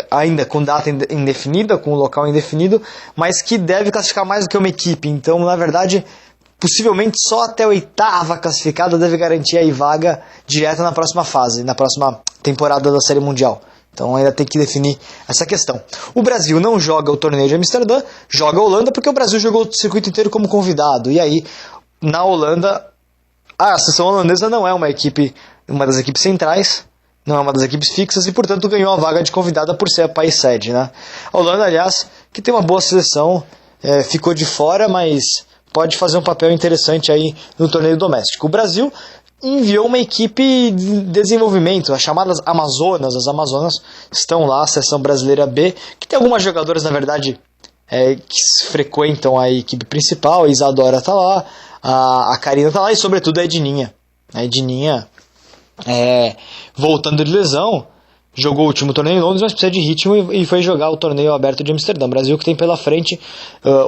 ainda com data indefinida, com local indefinido, mas que deve classificar mais do que uma equipe. Então, na verdade, possivelmente só até a 8ª classificada deve garantir aí vaga direta na próxima fase, na próxima temporada da Série Mundial. Então ainda tem que definir essa questão. O Brasil não joga o torneio de Amsterdã, joga a Holanda, porque o Brasil jogou o circuito inteiro como convidado. E aí, na Holanda, a seleção holandesa não é uma das equipes centrais, não é uma das equipes fixas, e portanto ganhou a vaga de convidada por ser a país sede, né? A Holanda, aliás, que tem uma boa seleção, ficou de fora, mas pode fazer um papel interessante aí no torneio doméstico. O Brasil enviou uma equipe de desenvolvimento, as chamadas Amazonas. As Amazonas estão lá, a seleção brasileira B, que tem algumas jogadoras, na verdade, que frequentam a equipe principal. A Isadora tá lá, a Karina tá lá e, sobretudo, a Edninha. A Edninha, voltando de lesão, jogou o último torneio em Londres, mas precisa de ritmo e foi jogar o torneio aberto de Amsterdã. Brasil que tem pela frente.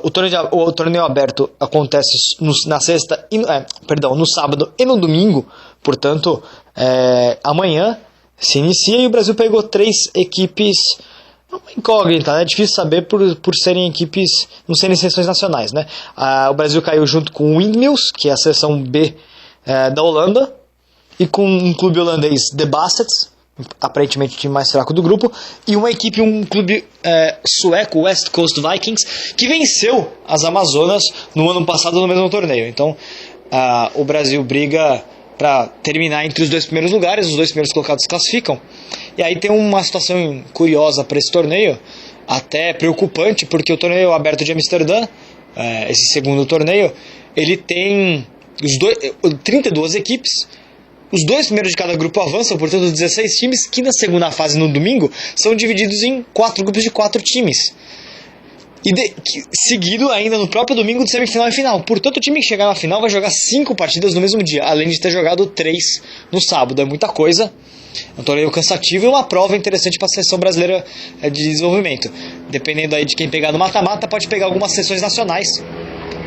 O torneio aberto acontece no sábado e no domingo, portanto, amanhã se inicia, e o Brasil pegou 3 equipes. Uma incógnita, né? É difícil saber por serem equipes, não serem seleções nacionais, né? O Brasil caiu junto com o Windmills, que é a seleção B da Holanda, e com um clube holandês, The Bassets, aparentemente o time mais fraco do grupo, e um clube sueco, West Coast Vikings, que venceu as Amazonas no ano passado no mesmo torneio. Então o Brasil briga para terminar entre os 2 primeiros lugares, os 2 primeiros colocados classificam. E aí tem uma situação curiosa para esse torneio, até preocupante, porque o torneio aberto de Amsterdã, esse segundo torneio, ele tem 32 equipes. Os 2 primeiros de cada grupo avançam, portanto 16 times, que na segunda fase, no domingo, são divididos em 4 grupos de 4 times. Seguido ainda no próprio domingo de semifinal e final. Portanto, o time que chegar na final vai jogar 5 partidas no mesmo dia, além de ter jogado 3 no sábado. É muita coisa. É um torneio cansativo e uma prova interessante para a seleção brasileira de desenvolvimento. Dependendo aí de quem pegar no mata-mata, pode pegar algumas seleções nacionais.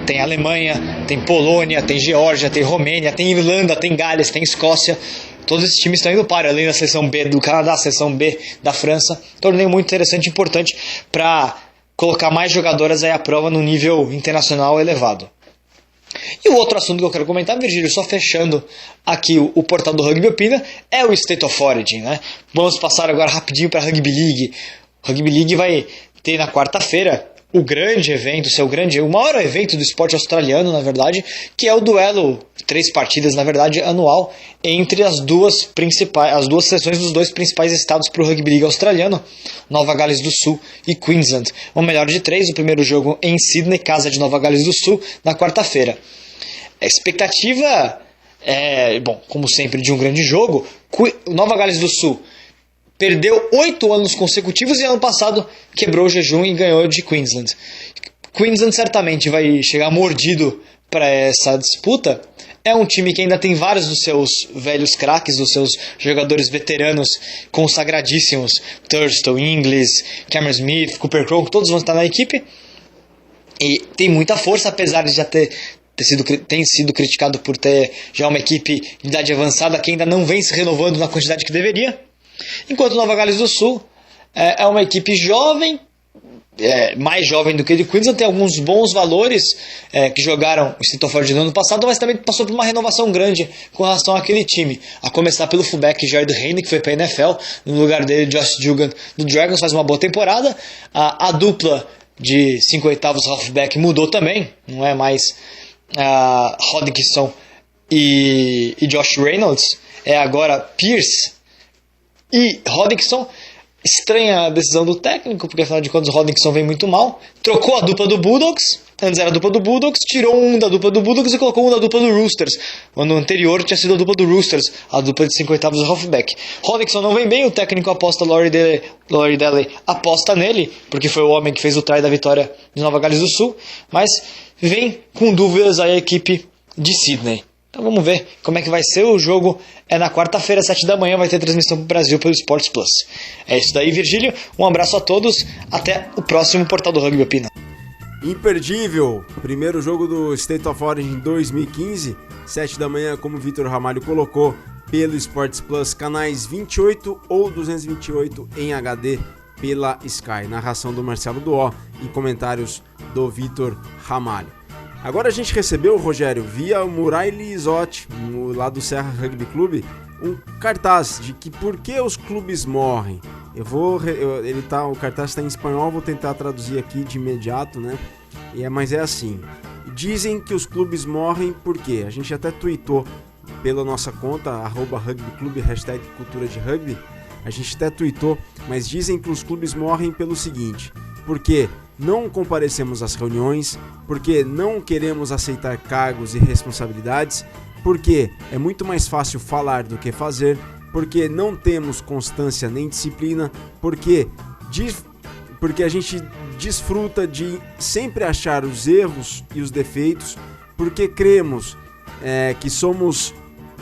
Tem Alemanha, tem Polônia, tem Geórgia, tem Romênia, tem Irlanda, tem Gales, tem Escócia. Todos esses times estão indo para, além da seleção B do Canadá, a seleção B da França. Torneio muito interessante e importante para colocar mais jogadoras aí à prova no nível internacional elevado. E o outro assunto que eu quero comentar, Virgílio, só fechando aqui o portal do Rugby Opina, é o State of Origin, né? Vamos passar agora rapidinho para a Rugby League. O Rugby League vai ter na quarta-feira o grande evento, o maior evento do esporte australiano, na verdade, que é o duelo, 3 partidas, na verdade, anual, entre as duas seleções dos 2 principais estados para o Rugby League australiano, Nova Gales do Sul e Queensland. O melhor de 3, o primeiro jogo em Sydney, casa de Nova Gales do Sul, na quarta-feira. A expectativa como sempre, de um grande jogo. Nova Gales do Sul perdeu 8 anos consecutivos e ano passado quebrou o jejum e ganhou de Queensland. Queensland certamente vai chegar mordido para essa disputa. É um time que ainda tem vários dos seus velhos craques, dos seus jogadores veteranos consagradíssimos. Thurston, Inglis, Cameron Smith, Cooper Cronk, todos vão estar na equipe. E tem muita força, apesar de já ter sido criticado por ter já uma equipe de idade avançada que ainda não vem se renovando na quantidade que deveria. Enquanto Nova Gales do Sul é uma equipe jovem, mais jovem do que a de Queensland, tem alguns bons valores que jogaram o State of Origin no ano passado, mas também passou por uma renovação grande com relação àquele time. A começar pelo fullback Jared Hayne, que foi para a NFL, no lugar dele Josh Dugan do Dragons, faz uma boa temporada. A dupla de 5/8 halfback mudou também, não é mais Hodgson e Josh Reynolds, é agora Pierce e Hodgson. Estranha a decisão do técnico, porque afinal de contas o Hodgson vem muito mal. Trocou a dupla do Bulldogs, antes era a dupla do Bulldogs, tirou um da dupla do Bulldogs e colocou um da dupla do Roosters. O ano anterior tinha sido a dupla do Roosters, a dupla de 5/8 halfback. Hodgson não vem bem, o técnico aposta, Laurie Daly aposta nele, porque foi o homem que fez o try da vitória de Nova Gales do Sul, mas vem com dúvidas aí a equipe de Sydney. Então vamos ver como é que vai ser o jogo. É na quarta-feira, 7 da manhã, vai ter transmissão para o Brasil pelo Sports Plus. É isso daí, Virgílio. Um abraço a todos. Até o próximo Portal do Rugby Opina. Imperdível. Primeiro jogo do State of Origin 2015. 7 da manhã, como o Vitor Ramalho colocou, pelo Sports Plus, canais 28 ou 228 em HD pela Sky. Narração do Marcelo Duó e comentários do Vitor Ramalho. Agora a gente recebeu, Rogério, via o Murai Lizotti, lá do Serra Rugby Clube, um cartaz de que por que os clubes morrem. O cartaz está em espanhol, vou tentar traduzir aqui de imediato, né? Mas é assim, dizem que os clubes morrem porque a gente até tweetou pela nossa conta, @rugbyclube, #cultura de rugby, a gente até tweetou, mas dizem que os clubes morrem pelo seguinte, porque não comparecemos às reuniões, porque não queremos aceitar cargos e responsabilidades, porque é muito mais fácil falar do que fazer, porque não temos constância nem disciplina, porque a gente desfruta de sempre achar os erros e os defeitos, porque cremos que somos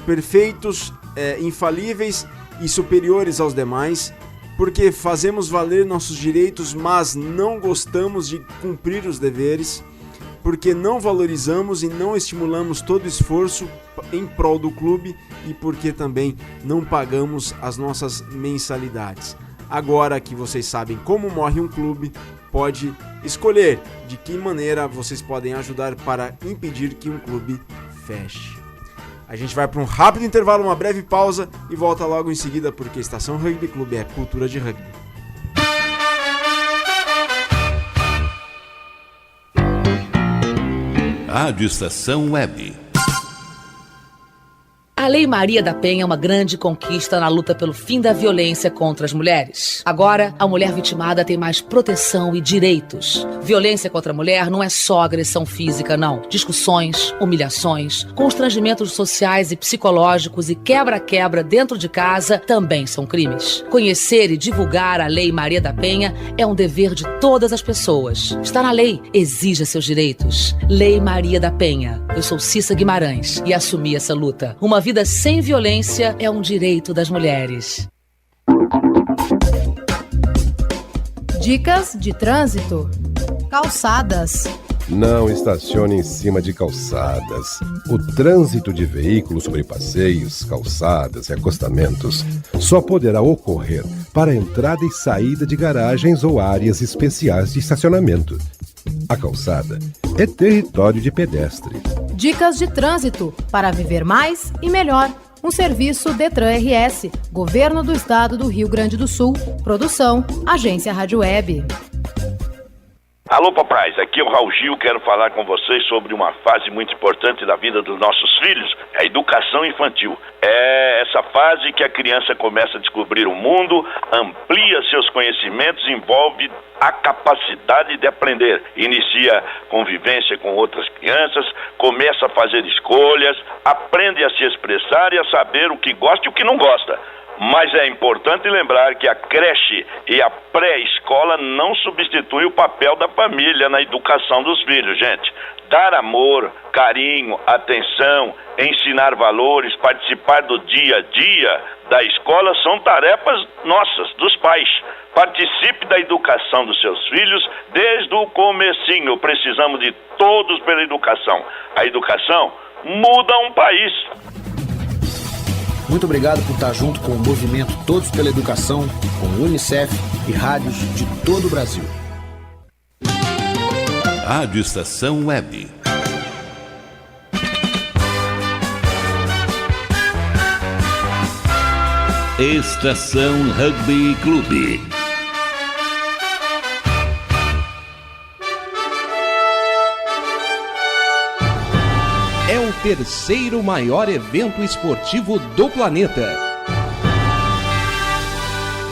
perfeitos, infalíveis e superiores aos demais, porque fazemos valer nossos direitos, mas não gostamos de cumprir os deveres, porque não valorizamos e não estimulamos todo o esforço em prol do clube e porque também não pagamos as nossas mensalidades. Agora que vocês sabem como morre um clube, pode escolher de que maneira vocês podem ajudar para impedir que um clube feche. A gente vai para um rápido intervalo, uma breve pausa e volta logo em seguida, porque Estação Rugby Clube é cultura de rugby. Rádio Estação Web. A Lei Maria da Penha é uma grande conquista na luta pelo fim da violência contra as mulheres. Agora, a mulher vitimada tem mais proteção e direitos. Violência contra a mulher não é só agressão física, não. Discussões, humilhações, constrangimentos sociais e psicológicos e quebra-quebra dentro de casa também são crimes. Conhecer e divulgar a Lei Maria da Penha é um dever de todas as pessoas. Está na lei, exija seus direitos. Lei Maria da Penha. Eu sou Cissa Guimarães e assumi essa luta. Uma vida sem violência é um direito das mulheres. Dicas de trânsito. Calçadas. Não estacione em cima de calçadas. O trânsito de veículos sobre passeios, calçadas e acostamentos só poderá ocorrer para entrada e saída de garagens ou áreas especiais de estacionamento. A calçada é território de pedestre. Dicas de trânsito para viver mais e melhor. Um serviço Detran RS, Governo do Estado do Rio Grande do Sul. Produção, Agência Rádio Web. Alô, papais, aqui é o Raul Gil, quero falar com vocês sobre uma fase muito importante da vida dos nossos filhos, a educação infantil. É essa fase que a criança começa a descobrir o mundo, amplia seus conhecimentos, envolve a capacidade de aprender, inicia convivência com outras crianças, começa a fazer escolhas, aprende a se expressar e a saber o que gosta e o que não gosta. Mas é importante lembrar que a creche e a pré-escola não substituem o papel da família na educação dos filhos, gente. Dar amor, carinho, atenção, ensinar valores, participar do dia a dia da escola são tarefas nossas, dos pais. Participe da educação dos seus filhos desde o comecinho. Precisamos de todos pela educação. A educação muda um país. Muito obrigado por estar junto com o movimento Todos pela Educação, com o Unicef e rádios de todo o Brasil. Rádio Estação Web. Estação Rugby Clube. É o terceiro maior evento esportivo do planeta.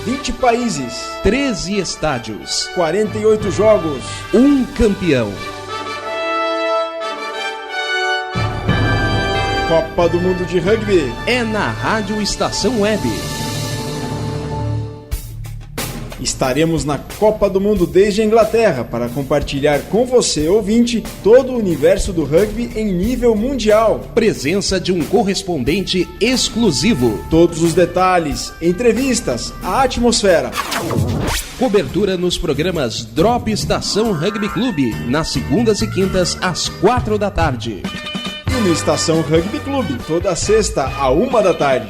20 países, 13 estádios, 48 jogos, um campeão. Copa do Mundo de Rugby é na Rádio Estação Web. Estaremos na Copa do Mundo desde a Inglaterra para compartilhar com você, ouvinte, todo o universo do rugby em nível mundial. Presença de um correspondente exclusivo. Todos os detalhes, entrevistas, a atmosfera. Cobertura nos programas Drop Estação Rugby Clube, nas segundas e quintas às 4 da tarde. E no Estação Rugby Clube, toda sexta à 1 da tarde.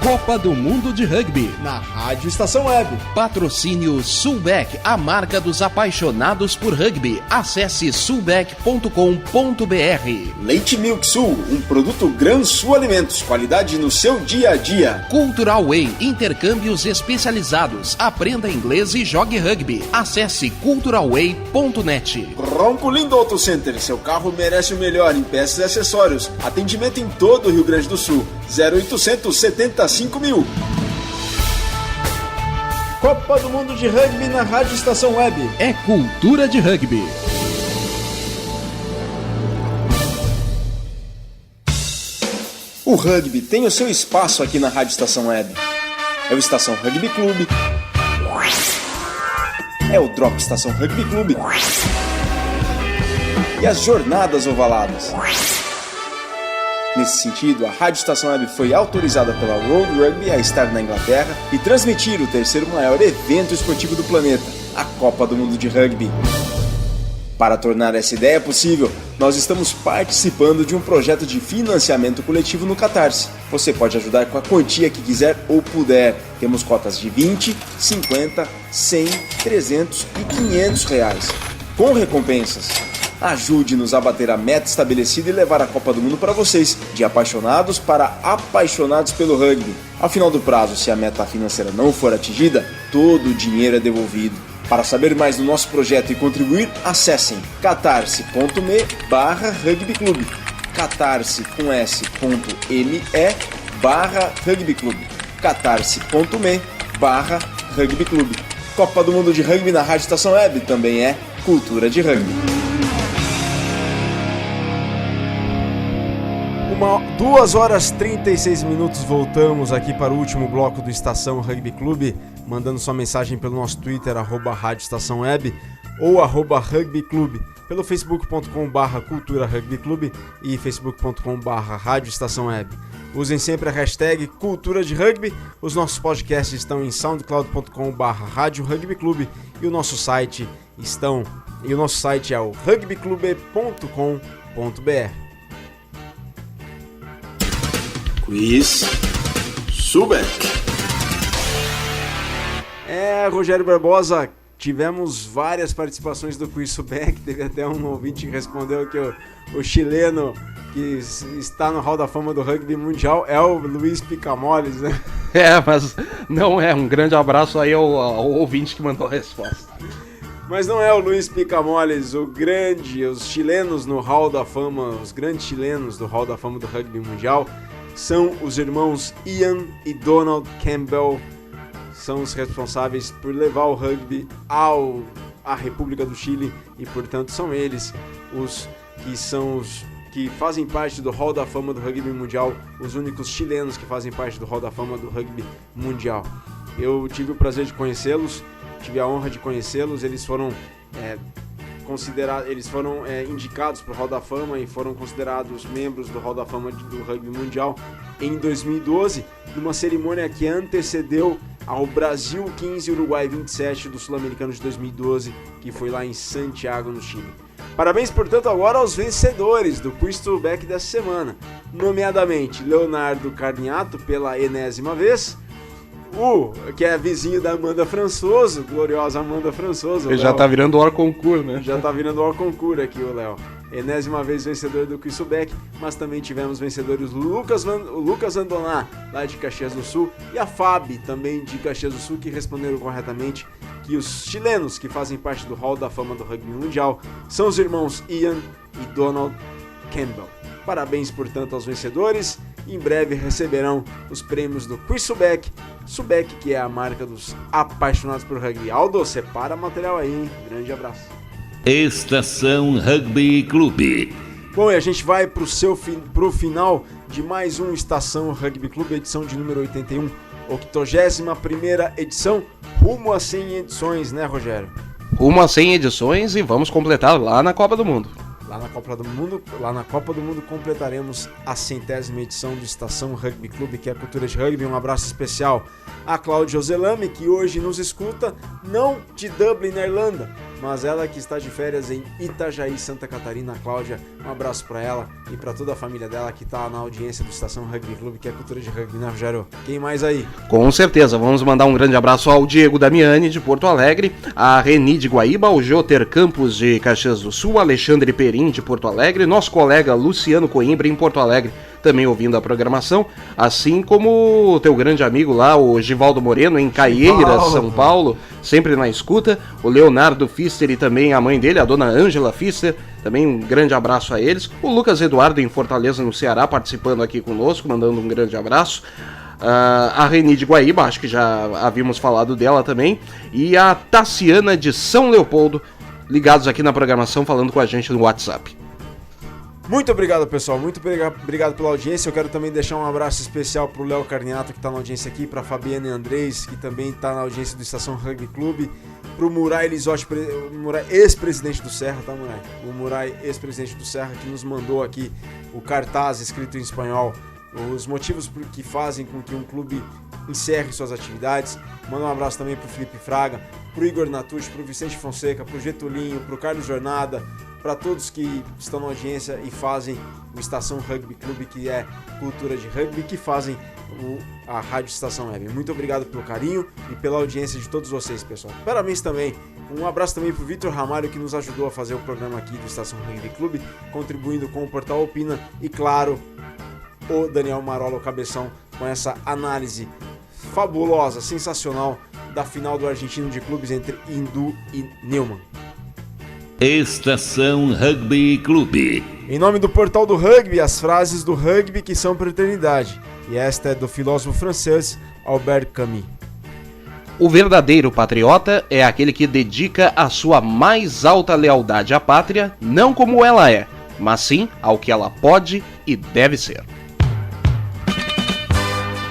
Copa do Mundo de Rugby na Rádio Estação Web. Patrocínio Sulbec, a marca dos apaixonados por rugby. Acesse sulbec.com.br. Leite Milk Sul, um produto Gran Sul Alimentos, qualidade no seu dia a dia. Cultural Way, intercâmbios especializados. Aprenda inglês e jogue rugby. Acesse culturalway.net. Ronco Lindo Auto Center, seu carro merece o melhor em peças e acessórios. Atendimento em todo o Rio Grande do Sul. 0800 75 mil. Copa do Mundo de Rugby na Rádio Estação Web. É cultura de rugby. O rugby tem o seu espaço aqui na Rádio Estação Web. É o Estação Rugby Clube. É o Drop Estação Rugby Clube. E as Jornadas Ovaladas. Nesse sentido, a Rádio Estação Web foi autorizada pela World Rugby a estar na Inglaterra e transmitir o terceiro maior evento esportivo do planeta, a Copa do Mundo de Rugby. Para tornar essa ideia possível, nós estamos participando de um projeto de financiamento coletivo no Catarse. Você pode ajudar com a quantia que quiser ou puder. Temos cotas de 20, 50, 100, 300 e 500 reais. Com recompensas. Ajude-nos a bater a meta estabelecida e levar a Copa do Mundo para vocês, de apaixonados para apaixonados pelo rugby. Ao final do prazo, se a meta financeira não for atingida, todo o dinheiro é devolvido. Para saber mais do nosso projeto e contribuir, acessem catarse.me/rugbyclube, catarse.me/rugbyclube, catarse.me/rugbyclube. Copa do Mundo de Rugby na Rádio Estação Web também é cultura de rugby. 2h36, voltamos aqui para o último bloco do Estação Rugby Clube, mandando sua mensagem pelo nosso Twitter, @Rádio Estação Web, ou @rugbyclube, pelo facebook.com/cultura rugbyclube e facebook.com/Rádio Estação Web. Usem sempre a hashtag Cultura de Rugby. Os nossos podcasts estão em soundcloud.com/Rádio Rugby Clube e o nosso site é o rugbyclube.com.br. Quiz Subeck. Rogério Barbosa, tivemos várias participações do Quiz Subeck. Teve até um ouvinte que respondeu que o chileno que está no Hall da Fama do Rugby Mundial é o Luiz Picamoles, né? Mas não é. Um grande abraço aí ao ouvinte que mandou a resposta. Mas não é o Luiz Picamoles, os chilenos no Hall da Fama, os grandes chilenos do Hall da Fama do Rugby Mundial são os irmãos Ian e Donald Campbell. São os responsáveis por levar o rugby à República do Chile e, portanto, são eles os que fazem parte do Hall da Fama do Rugby Mundial, os únicos chilenos que fazem parte do Hall da Fama do Rugby Mundial. Eu tive o prazer de conhecê-los, tive a honra de conhecê-los. Eles foram indicados para o Hall da Fama e foram considerados membros do Hall da Fama do Rugby Mundial em 2012, numa cerimônia que antecedeu ao Brasil 15 e Uruguai 27 do Sul-Americano de 2012, que foi lá em Santiago, no Chile. Parabéns, portanto, agora aos vencedores do Quiz Subeck dessa semana, nomeadamente Leonardo Carniato, pela enésima vez, que é vizinho da Amanda Françoso, gloriosa Amanda Françoso. Ele já tá virando hors concours, né? Já tá virando hors concours aqui o Léo. Enésima vez vencedor do Quiz Subeck, mas também tivemos vencedores o Lucas Andoná, lá de Caxias do Sul, e a Fabi, também de Caxias do Sul, que responderam corretamente que os chilenos que fazem parte do Hall da Fama do Rugby Mundial são os irmãos Ian e Donald Campbell. Parabéns, portanto, aos vencedores. Em breve receberão os prêmios do Quiz Subeck. Subeck, que é a marca dos apaixonados por rugby. Aldo, separa material aí, hein? Grande abraço. Estação Rugby Clube. Bom, e a gente vai pro final de mais um Estação Rugby Clube, edição de número 81, 81ª edição, rumo a 100 edições, né, Rogério? Rumo a 100 edições e vamos completar lá na Copa do Mundo. Lá na Copa do Mundo completaremos a 100ª edição do Estação Rugby Clube, que é a cultura de rugby. Um abraço especial a Cláudia Ozelame, que hoje nos escuta, não de Dublin, na Irlanda, mas ela que está de férias em Itajaí, Santa Catarina. Cláudia, um abraço para ela e para toda a família dela que está na audiência do Estação Rugby Clube, que é a cultura de rugby, né, Rogério? Quem mais aí? Com certeza, vamos mandar um grande abraço ao Diego Damiani, de Porto Alegre, a Reni de Guaíba, ao Joter Campos, de Caxias do Sul, Alexandre Perim, de Porto Alegre, nosso colega Luciano Coimbra, em Porto Alegre, também ouvindo a programação, assim como o teu grande amigo lá, o Givaldo Moreno, em Caieiras, São Paulo, sempre na escuta, o Leonardo Fister e também a mãe dele, a dona Ângela Fister, também um grande abraço a eles, o Lucas Eduardo, em Fortaleza, no Ceará, participando aqui conosco, mandando um grande abraço, a Reni de Guaíba, acho que já havíamos falado dela também, e a Tassiana de São Leopoldo, ligados aqui na programação, falando com a gente no WhatsApp. Muito obrigado, pessoal. Muito obrigado pela audiência. Eu quero também deixar um abraço especial pro Léo Carniato, que tá na audiência aqui, pra Fabiana Andrés, que também tá na audiência do Estação Rugby Clube, pro Murai Elizotti, ex-presidente do Serra, tá, Murai? O Murai, ex-presidente do Serra, que nos mandou aqui o cartaz escrito em espanhol, os motivos que fazem com que um clube encerre suas atividades. Manda um abraço também pro Felipe Fraga, pro Igor Natucci, pro Vicente Fonseca, pro Getulinho, pro Carlos Jornada, para todos que estão na audiência e fazem o Estação Rugby Clube, que é cultura de rugby, que fazem a Rádio Estação Web. Muito obrigado pelo carinho e pela audiência de todos vocês, pessoal. Parabéns também. Um abraço também pro Vitor Ramalho, que nos ajudou a fazer o programa aqui do Estação Rugby Clube, contribuindo com o Portal Opina, e claro, o Daniel Marola, o Cabeção, com essa análise fabulosa, sensacional da final do Argentino de Clubes entre Hindu e Neumann. Estação Rugby Clube. Em nome do Portal do Rugby, as frases do rugby que são para a eternidade. E esta é do filósofo francês Albert Camus. O verdadeiro patriota é aquele que dedica a sua mais alta lealdade à pátria, não como ela é, mas sim ao que ela pode e deve ser.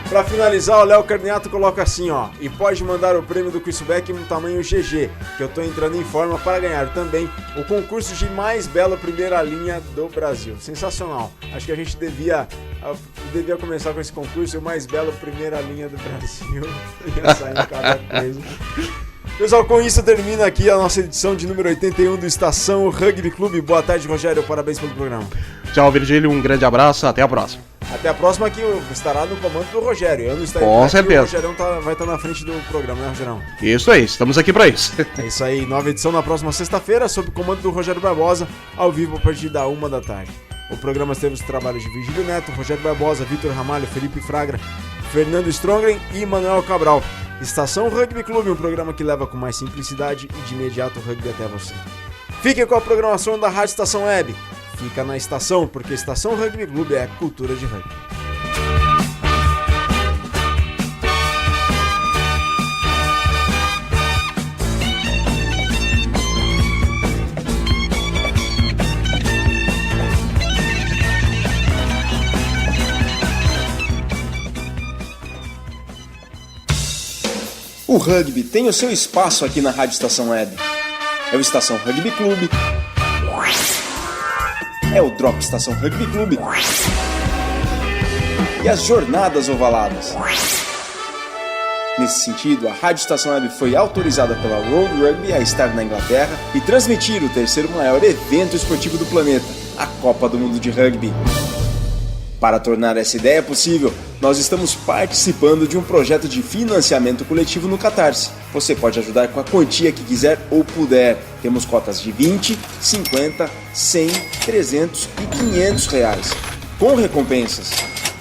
Pra finalizar, o Léo Carniato coloca assim, ó: e pode mandar o prêmio do Quisbeck no tamanho GG, que eu tô entrando em forma para ganhar também o concurso de mais bela primeira linha do Brasil. Sensacional. Acho que a gente devia começar com esse concurso, o mais belo primeira linha do Brasil. Ia sair cada coisa. Pessoal, com isso termina aqui a nossa edição de número 81 do Estação Rugby Clube. Boa tarde, Rogério. Parabéns pelo programa. Tchau, Virgílio. Um grande abraço. Até a próxima. Até a próxima, que estará no comando do Rogério. Eu não estarei com aqui, certeza. O Rogerão vai estar na frente do programa, né, Rogerão? Isso aí, estamos aqui para isso. É isso aí, nova edição na próxima sexta-feira, sob o comando do Rogério Barbosa, ao vivo a partir da 1h. O programa teve os trabalhos de Virgílio Neto, Rogério Barbosa, Vitor Ramalho, Felipe Fragra, Fernando Strongren e Manuel Cabral. Estação Rugby Clube, um programa que leva com mais simplicidade e de imediato o rugby até você. Fiquem com a programação da Rádio Estação Web. Fica na estação, porque Estação Rugby Clube é cultura de rugby. O rugby tem o seu espaço aqui na Rádio Estação Web. É o Estação Rugby Clube. É o Drop Estação Rugby Clube. E as Jornadas Ovaladas. Nesse sentido, a Rádio Estação Web foi autorizada pela World Rugby a estar na Inglaterra e transmitir o terceiro maior evento esportivo do planeta, a Copa do Mundo de Rugby. Para tornar essa ideia possível, nós estamos participando de um projeto de financiamento coletivo no Catarse. Você pode ajudar com a quantia que quiser ou puder. Temos cotas de 20, 50, 100, 300 e 500 reais, com recompensas.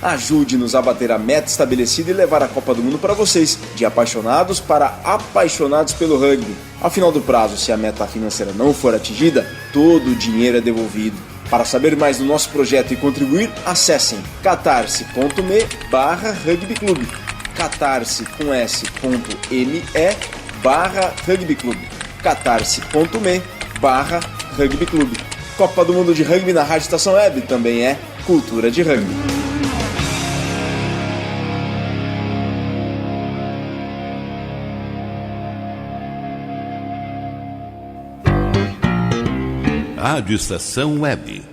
Ajude-nos a bater a meta estabelecida e levar a Copa do Mundo para vocês, de apaixonados para apaixonados pelo rugby. Ao final do prazo, se a meta financeira não for atingida, todo o dinheiro é devolvido. Para saber mais do nosso projeto e contribuir, acessem catarse.me/rugbyclube, catarse.me/rugbyclube, catarse.me/rugbyclube. Copa do Mundo de Rugby na Rádio Estação Web também é cultura de rugby. Rádio Estação Web.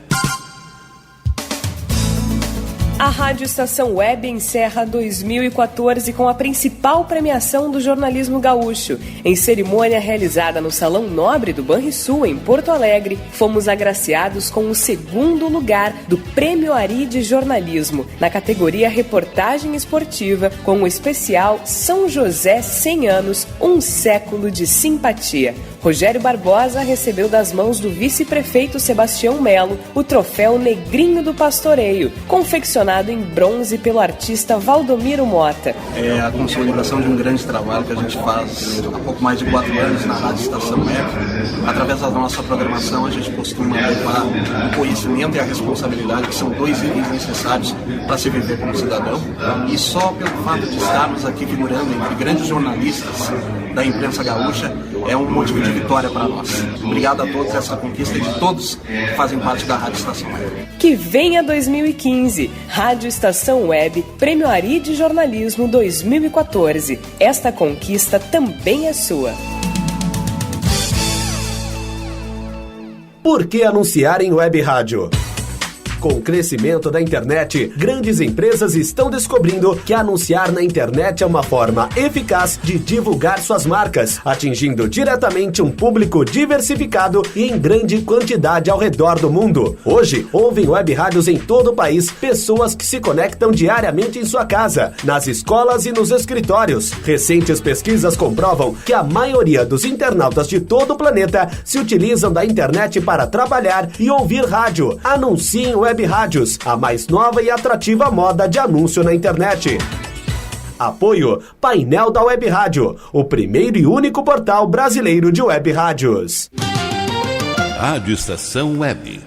A Rádio Estação Web encerra 2014 com a principal premiação do jornalismo gaúcho. Em cerimônia realizada no Salão Nobre do Banrisul, em Porto Alegre, fomos agraciados com o segundo lugar do Prêmio Ari de Jornalismo, na categoria Reportagem Esportiva, com o especial São José 100 anos, um século de simpatia. Rogério Barbosa recebeu das mãos do vice-prefeito Sebastião Melo o troféu Negrinho do Pastoreio, confeccionado em bronze pelo artista Valdomiro Mota. É a consolidação de um grande trabalho que a gente faz há pouco mais de 4 anos na Rádio Estação Web. Através da nossa programação, a gente costuma levar o conhecimento e a responsabilidade, que são 2 itens necessários para se viver como cidadão. E só pelo fato de estarmos aqui figurando entre grandes jornalistas da imprensa gaúcha é um motivo de vitória para nós. Obrigado a todos, essa conquista de todos que fazem parte da Rádio Estação Web. Que venha 2015, Rádio Estação Web, Prêmio Ari de Jornalismo 2014. Esta conquista também é sua. Por que anunciar em web rádio? Com o crescimento da internet, grandes empresas estão descobrindo que anunciar na internet é uma forma eficaz de divulgar suas marcas, atingindo diretamente um público diversificado e em grande quantidade ao redor do mundo. Hoje, ouvem web rádios em todo o país pessoas que se conectam diariamente em sua casa, nas escolas e nos escritórios. Recentes pesquisas comprovam que a maioria dos internautas de todo o planeta se utilizam da internet para trabalhar e ouvir rádio. Anunciem web rádios, a mais nova e atrativa moda de anúncio na internet. Apoio Painel da Web Rádio, o primeiro e único portal brasileiro de web rádios. Rádio Estação Web.